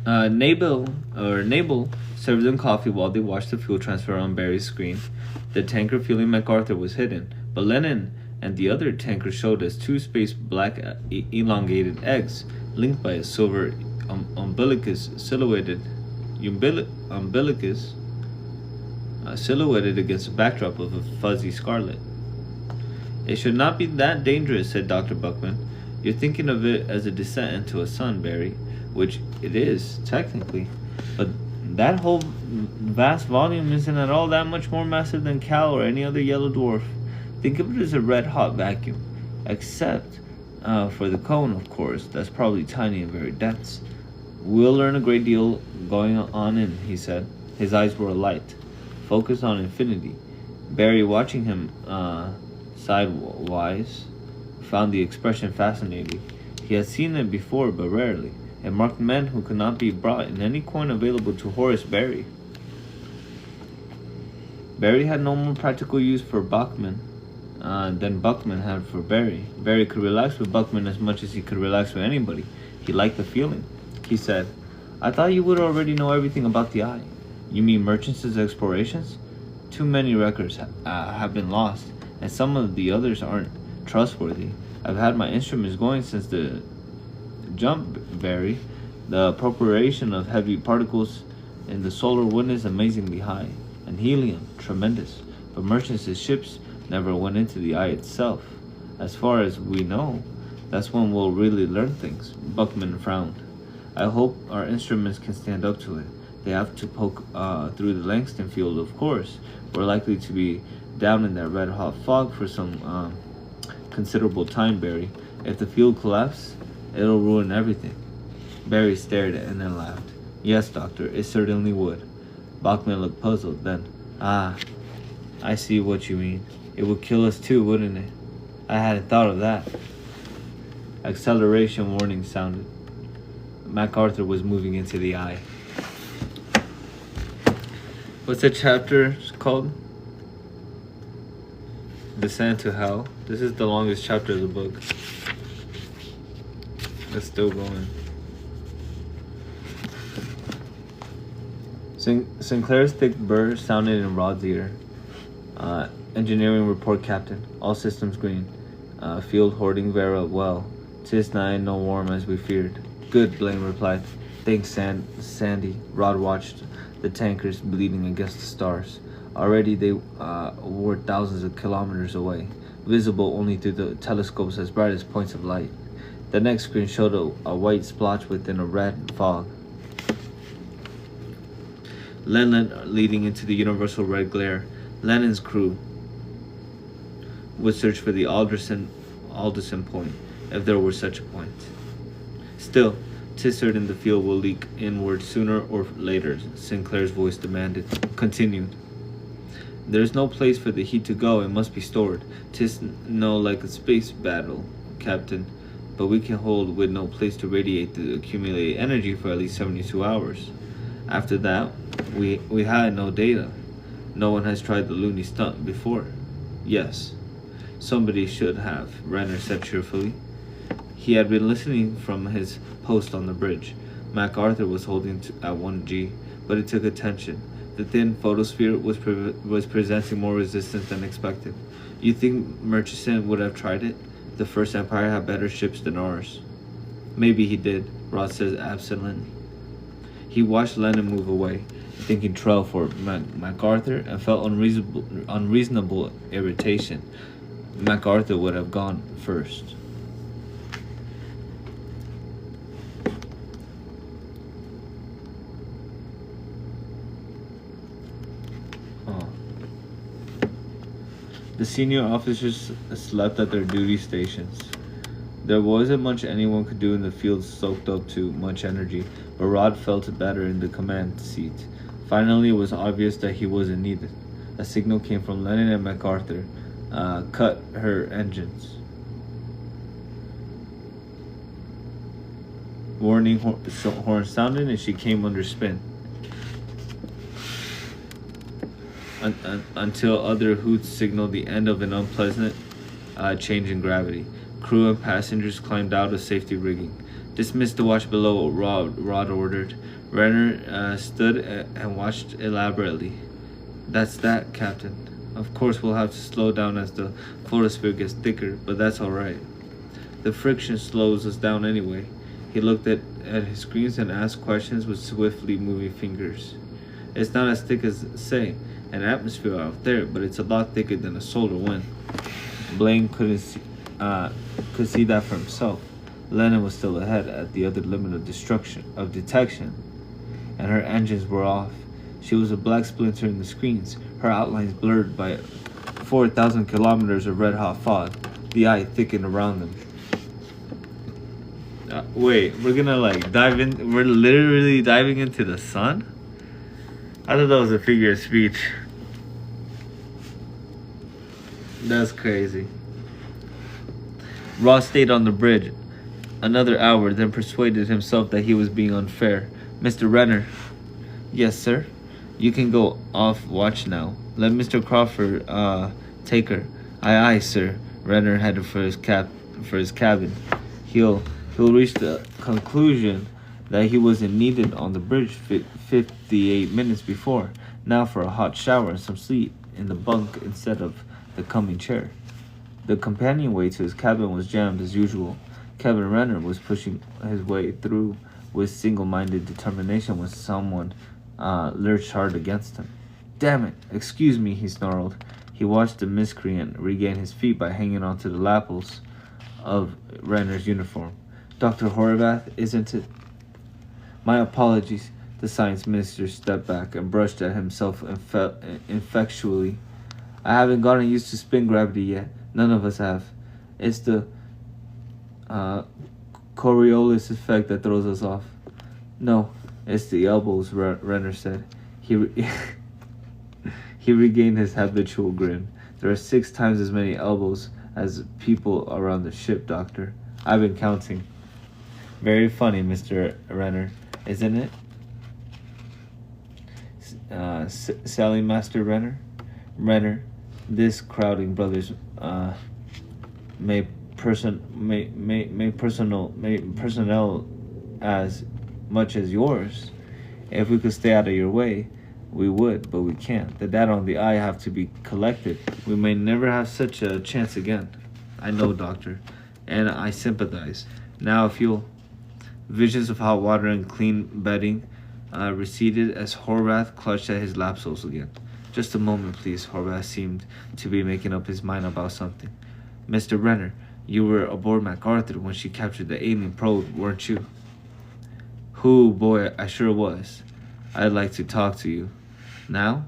Nabel served them coffee while they watched the fuel transfer on Berry's screen. The tanker fueling MacArthur was hidden, but Lennon and the other tanker showed us two space black elongated eggs linked by a silver umbilicus silhouetted against a backdrop of a fuzzy scarlet. It should not be that dangerous, said Dr. Buckman. You're thinking of it as a descent into a sun, Berry, which it is, technically, but that whole vast volume isn't at all that much more massive than Cal or any other yellow dwarf. Think of it as a red-hot vacuum, except for the cone, of course. That's probably tiny and very dense. We'll learn a great deal going on in, he said. His eyes were alight, focused on infinity. Berry, watching him sidewise, found the expression fascinating. He had seen it before, but rarely. It marked men who could not be brought in any coin available to Horace Berry. Berry had no more practical use for Buckman than Buckman had for Berry. Berry could relax with Buckman as much as he could relax with anybody. He liked the feeling. He said, I thought you would already know everything about the eye. You mean Murchison's explorations? Too many records have been lost, and some of the others aren't trustworthy. I've had my instruments going since the jump, Berry. The appropriation of heavy particles in the solar wind is amazingly high, and helium, tremendous. But Murchison's ships never went into the eye itself. As far as we know, that's when we'll really learn things. Buckman frowned. I hope our instruments can stand up to it. They have to poke through the Langston field, of course. We're likely to be down in that red-hot fog for some considerable time, Berry. If the field collapses, it'll ruin everything. Berry stared and then laughed. Yes, Doctor, it certainly would. Bachman looked puzzled. Then, I see what you mean. It would kill us too, wouldn't it? I hadn't thought of that. Acceleration warning sounded. MacArthur was moving into the eye. What's the chapter called? Descent to Hell. This is the longest chapter of the book. It's still going. Sinclair's thick burr sounded in Rod's ear. Engineering report, Captain. All systems green. Field hoarding Vera well. 'Tis nigh no warm as we feared. Good, Blaine replied. Thanks, Sandy. Rod watched the tankers bleeding against the stars. Already they were thousands of kilometers away, visible only through the telescopes as bright as points of light. The next screen showed a white splotch within a red fog. Lennon leading into the universal red glare. Lennon's crew would search for the Alderson point, if there were such a point. Still, 'tis certain the field will leak inward sooner or later, Sinclair's voice continued. There's no place for the heat to go, it must be stored. 'Tis no like a space battle, Captain, but we can hold with no place to radiate the accumulated energy for at least 72 hours. After that, we had no data. No one has tried the loony stunt before. Yes, somebody should have, Renner said cheerfully. He had been listening from his post on the bridge. MacArthur was holding at 1G, but it took attention. The thin photosphere was presenting more resistance than expected. You think Murchison would have tried it? The First Empire had better ships than ours. Maybe he did, Rod says absently. He watched Lennon move away, thinking trail for MacArthur, and felt unreasonable irritation. MacArthur would have gone first. The senior officers slept at their duty stations. There wasn't much anyone could do in the field soaked up to much energy, but Rod felt better in the command seat. Finally, it was obvious that he wasn't needed. A signal came from Lennon and MacArthur. Cut her engines. Warning horn sounded and she came under spin. Until other hoots signaled the end of an unpleasant change in gravity. Crew and passengers climbed out of safety rigging. Dismiss the watch below, Rod ordered. Renner stood and watched elaborately. That's that, Captain. Of course we'll have to slow down as the photosphere gets thicker, but that's alright. The friction slows us down anyway. He looked at his screens and asked questions with swiftly moving fingers. It's not as thick as, say, an atmosphere out there, but it's a lot thicker than a solar wind. Blaine could see that for himself. Lennon was still ahead at the other limit of detection, and her engines were off. She was a black splinter in the screens, her outlines blurred by 4,000 kilometers of red-hot fog, the eye thickened around them. Wait, we're gonna dive in? We're literally diving into the sun? I thought that was a figure of speech. That's crazy. Ross stayed on the bridge another hour, then persuaded himself that he was being unfair. Mr. Renner. Yes, sir. You can go off watch now. Let Mr. Crawford take her. Aye, sir. Renner headed for his cabin. He'll reach the conclusion that he wasn't needed on the bridge 58 minutes before. Now for a hot shower and some sleep in the bunk instead of the coming chair. The companionway to his cabin was jammed as usual. Kevin Renner was pushing his way through with single-minded determination when someone lurched hard against him. Damn it! Excuse me, he snarled. He watched the miscreant regain his feet by hanging onto the lapels of Renner's uniform. Dr. Horvath, isn't it? My apologies. The science minister stepped back and brushed at himself ineffectually. I haven't gotten used to spin gravity yet. None of us have. It's the Coriolis effect that throws us off. No, it's the elbows, Renner said. He regained his habitual grin. There are 6 times as many elbows as people around the ship, Doctor. I've been counting. Very funny, Mr. Renner, isn't it? Sailing Master Renner. Renner, this crowding brothers may personnel as much as yours. If we could stay out of your way, we would, but we can't. The data on the eye have to be collected. We may never have such a chance again. I know, Doctor, and I sympathize. Now, if you'll... Visions of hot water and clean bedding receded as Horvath clutched at his lap soles again. Just a moment, please. Horvath seemed to be making up his mind about something. Mr. Renner, you were aboard MacArthur when she captured the alien probe, weren't you? Who, boy, I sure was. I'd like to talk to you. Now?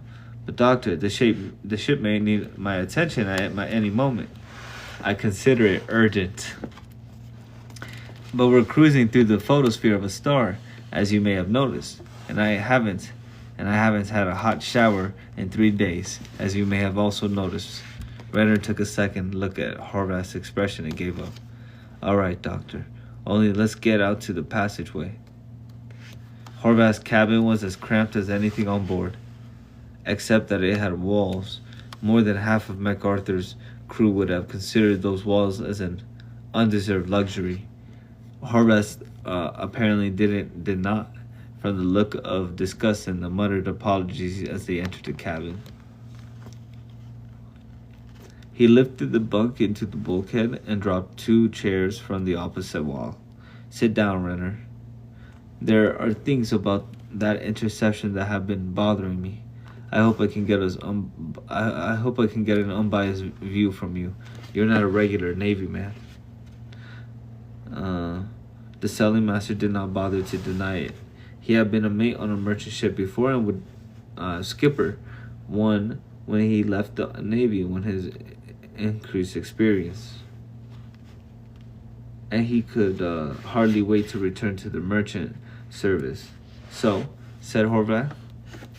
But Doctor, the ship may need my attention at any moment. I consider it urgent. But we're cruising through the photosphere of a star, as you may have noticed, and I haven't had a hot shower in 3 days, as you may have also noticed. Renner took a second look at Horvath's expression and gave up. All right, Doctor. Only let's get out to the passageway. Horvath's cabin was as cramped as anything on board, except that it had walls. More than half of MacArthur's crew would have considered those walls as an undeserved luxury. Horvath apparently did not, from the look of disgust and the muttered apologies as they entered the cabin. He lifted the bunk into the bulkhead and dropped 2 chairs from the opposite wall. Sit down, Renner. There are things about that interception that have been bothering me. I hope I can get I hope I can get an unbiased view from you. You're not a regular Navy man. The sailing master did not bother to deny it. He had been a mate on a merchant ship before and would skipper one when he left the Navy when his increased experience. And he could hardly wait to return to the merchant service. So, said Horvath,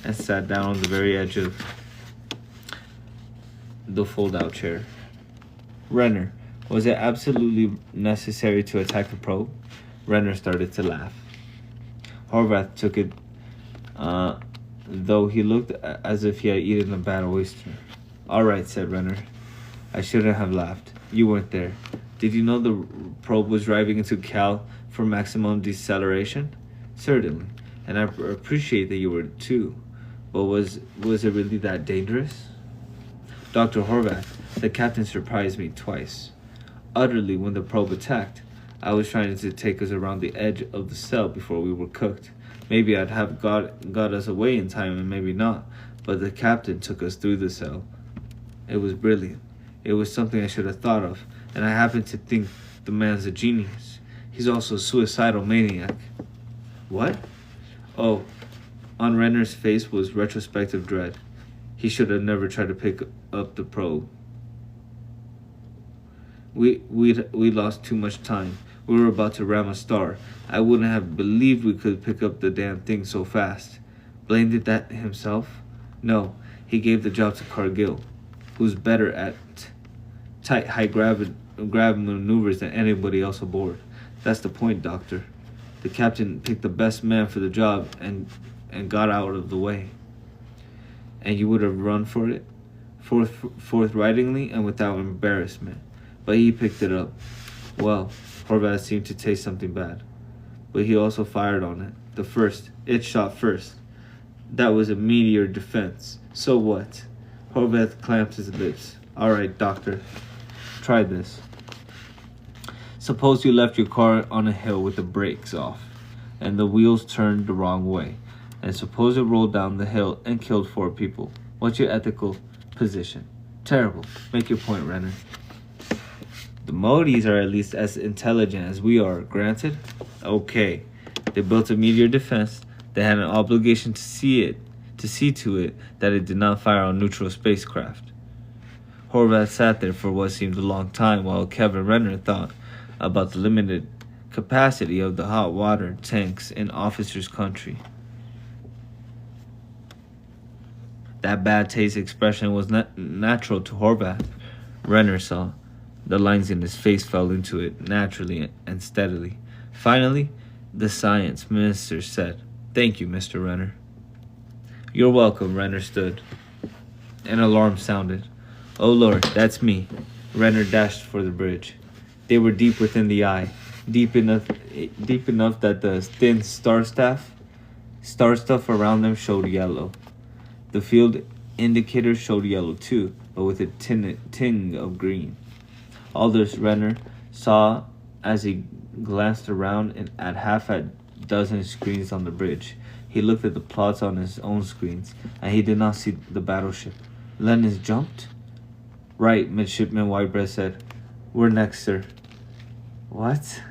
and sat down on the very edge of the fold-out chair. Renner, was it absolutely necessary to attack the probe? Renner started to laugh. Horvath took it, though he looked as if he had eaten a bad oyster. All right, said Renner. I shouldn't have laughed. You weren't there. Did you know the probe was driving into Cal for maximum deceleration? Certainly, and I appreciate that you were too. But was it really that dangerous? Dr. Horvath, the captain surprised me twice. Utterly when the probe attacked. I was trying to take us around the edge of the cell before we were cooked. Maybe I'd have got us away in time and maybe not, but the captain took us through the cell. It was brilliant. It was something I should have thought of, and I happen to think the man's a genius. He's also a suicidal maniac. What? Oh, on Renner's face was retrospective dread. He should have never tried to pick up the probe. We lost too much time. We were about to ram a star. I wouldn't have believed we could pick up the damn thing so fast. Blaine did that himself? No, he gave the job to Cargill, who's better at tight, high gravity maneuvers than anybody else aboard. That's the point, Doctor. The captain picked the best man for the job and got out of the way. And you would have run for it, forthrightly and without embarrassment. But he picked it up. Well, Horvath seemed to taste something bad. But he also fired on it. It shot first. That was a meteor defense. So what? Horvath clamped his lips. All right, Doctor. Try this. Suppose you left your car on a hill with the brakes off, and the wheels turned the wrong way. And suppose it rolled down the hill and killed 4 people. What's your ethical position? Terrible. Make your point, Renner. The Motes are at least as intelligent as we are, granted? Okay. They built a meteor defense. They had an obligation to see to it that it did not fire on neutral spacecraft. Horvath sat there for what seemed a long time while Kevin Renner thought about the limited capacity of the hot water tanks in officers' country. That bad taste expression was not natural to Horvath. Renner saw. The lines in his face fell into it naturally and steadily. Finally, the science minister said, "Thank you, Mr. Renner." You're welcome, Renner stood. An alarm sounded. Oh Lord, that's me. Renner dashed for the bridge. They were deep within the eye, deep enough that the thin star stuff around them showed yellow. The field indicator showed yellow too, but with a ting of green. All this Renner saw as he glanced around at half a dozen screens on the bridge. He looked at the plots on his own screens, and he did not see the battleship. Lennox jumped. Right, Midshipman Whitebread said. We're next, sir. What?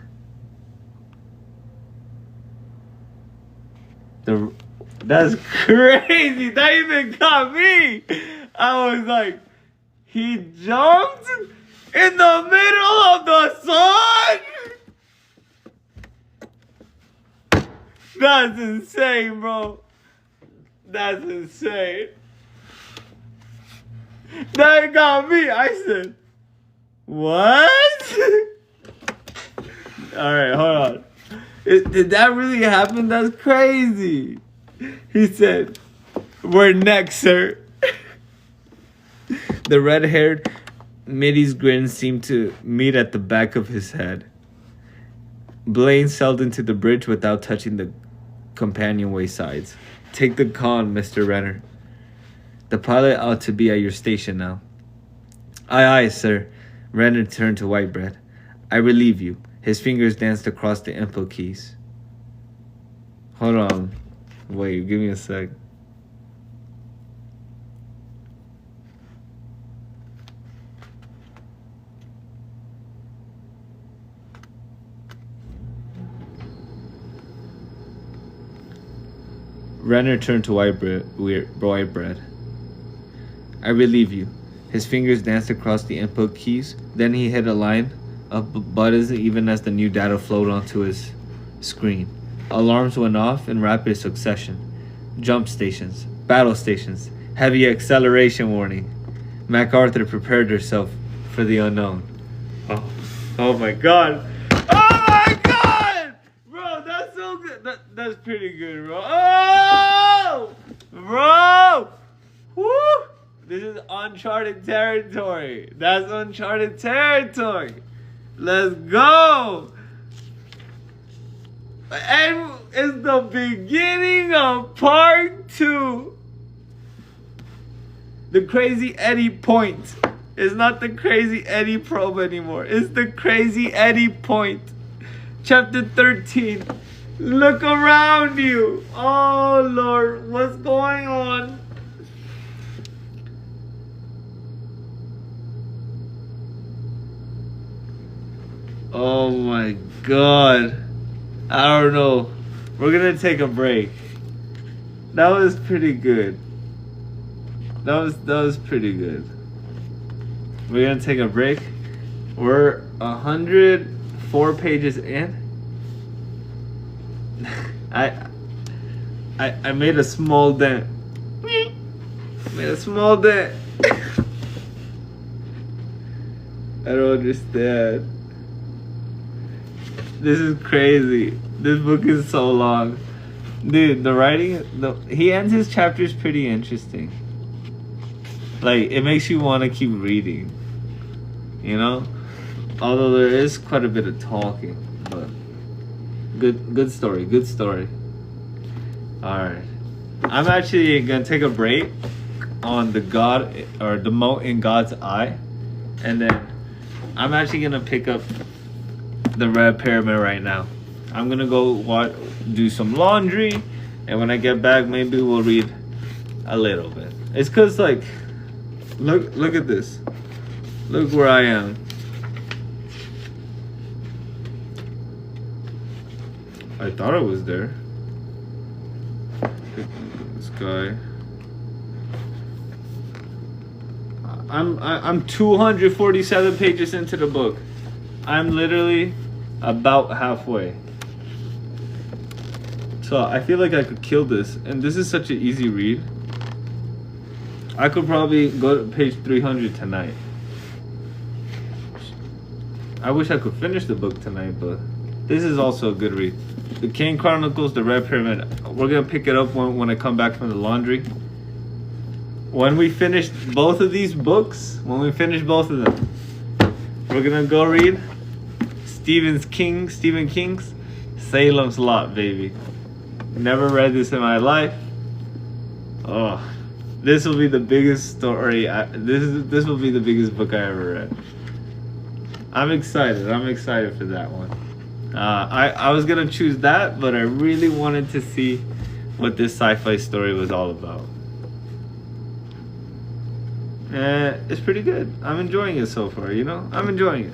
That's crazy. That even got me. I was like, he jumped in the middle of the sun? That's insane, bro. That's insane. That got me. I said, what? Alright, hold on. Did that really happen? That's crazy. He said, we're next, sir. The red-haired middy's grin seemed to meet at the back of his head. Blaine sailed into the bridge without touching the companionway sides. Take the con, Mr. Renner. The pilot ought to be at your station now. Aye, aye, sir. Renner turned to Whitebread. I relieve you. His fingers danced across the input keys. Hold on. Wait, give me a sec. Renner turned to Whitebread. I relieve you. His fingers danced across the input keys. Then he hit a line of buttons even as the new data flowed onto his screen. Alarms went off in rapid succession. Jump stations, battle stations, heavy acceleration warning. MacArthur prepared herself for the unknown. Oh my god. Oh my god! Bro, that's so good. That's pretty good, bro. Oh! Bro! Woo! This is uncharted territory. That's uncharted territory. Let's go. And it's the beginning of part 2. The Crazy Eddie Point. It's not the Crazy Eddie probe anymore. It's the Crazy Eddie Point. Chapter 13. Look around you. Oh Lord, what's going on? Oh my god. I don't know. We're gonna take a break. That was pretty good. That was pretty good. We're gonna take a break. We're 104 pages in. I made a small dent. Made a small dent. I don't understand. This is crazy. This book is so long. Dude, the writing, he ends his chapters pretty interesting. Like, it makes you want to keep reading. You know? Although there is quite a bit of talking. But good story. Good story. Alright. I'm actually going to take a break on the Mote in God's Eye. And then I'm actually going to pick up the Red Pyramid right now. I'm gonna go do some laundry, and when I get back, maybe we'll read a little bit. It's cause like, look at this. Look where I am. I thought I was there. This guy. I'm 247 pages into the book. I'm literally about halfway. So I feel like I could kill this. And this is such an easy read. I could probably go to page 300 tonight. I wish I could finish the book tonight, but This is also a good read. The Kane Chronicles, The Red Pyramid. We're gonna pick it up when I come back from the laundry. When we finish both of these books, we're gonna go read Stephen King's Salem's Lot, baby. Never read this in my life. Oh, this will be the biggest story. This will be the biggest book I ever read. I'm excited. I'm excited for that one. I was gonna choose that, but I really wanted to see what this sci-fi story was all about. It's pretty good. I'm enjoying it so far. I'm enjoying it.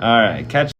All right, catch.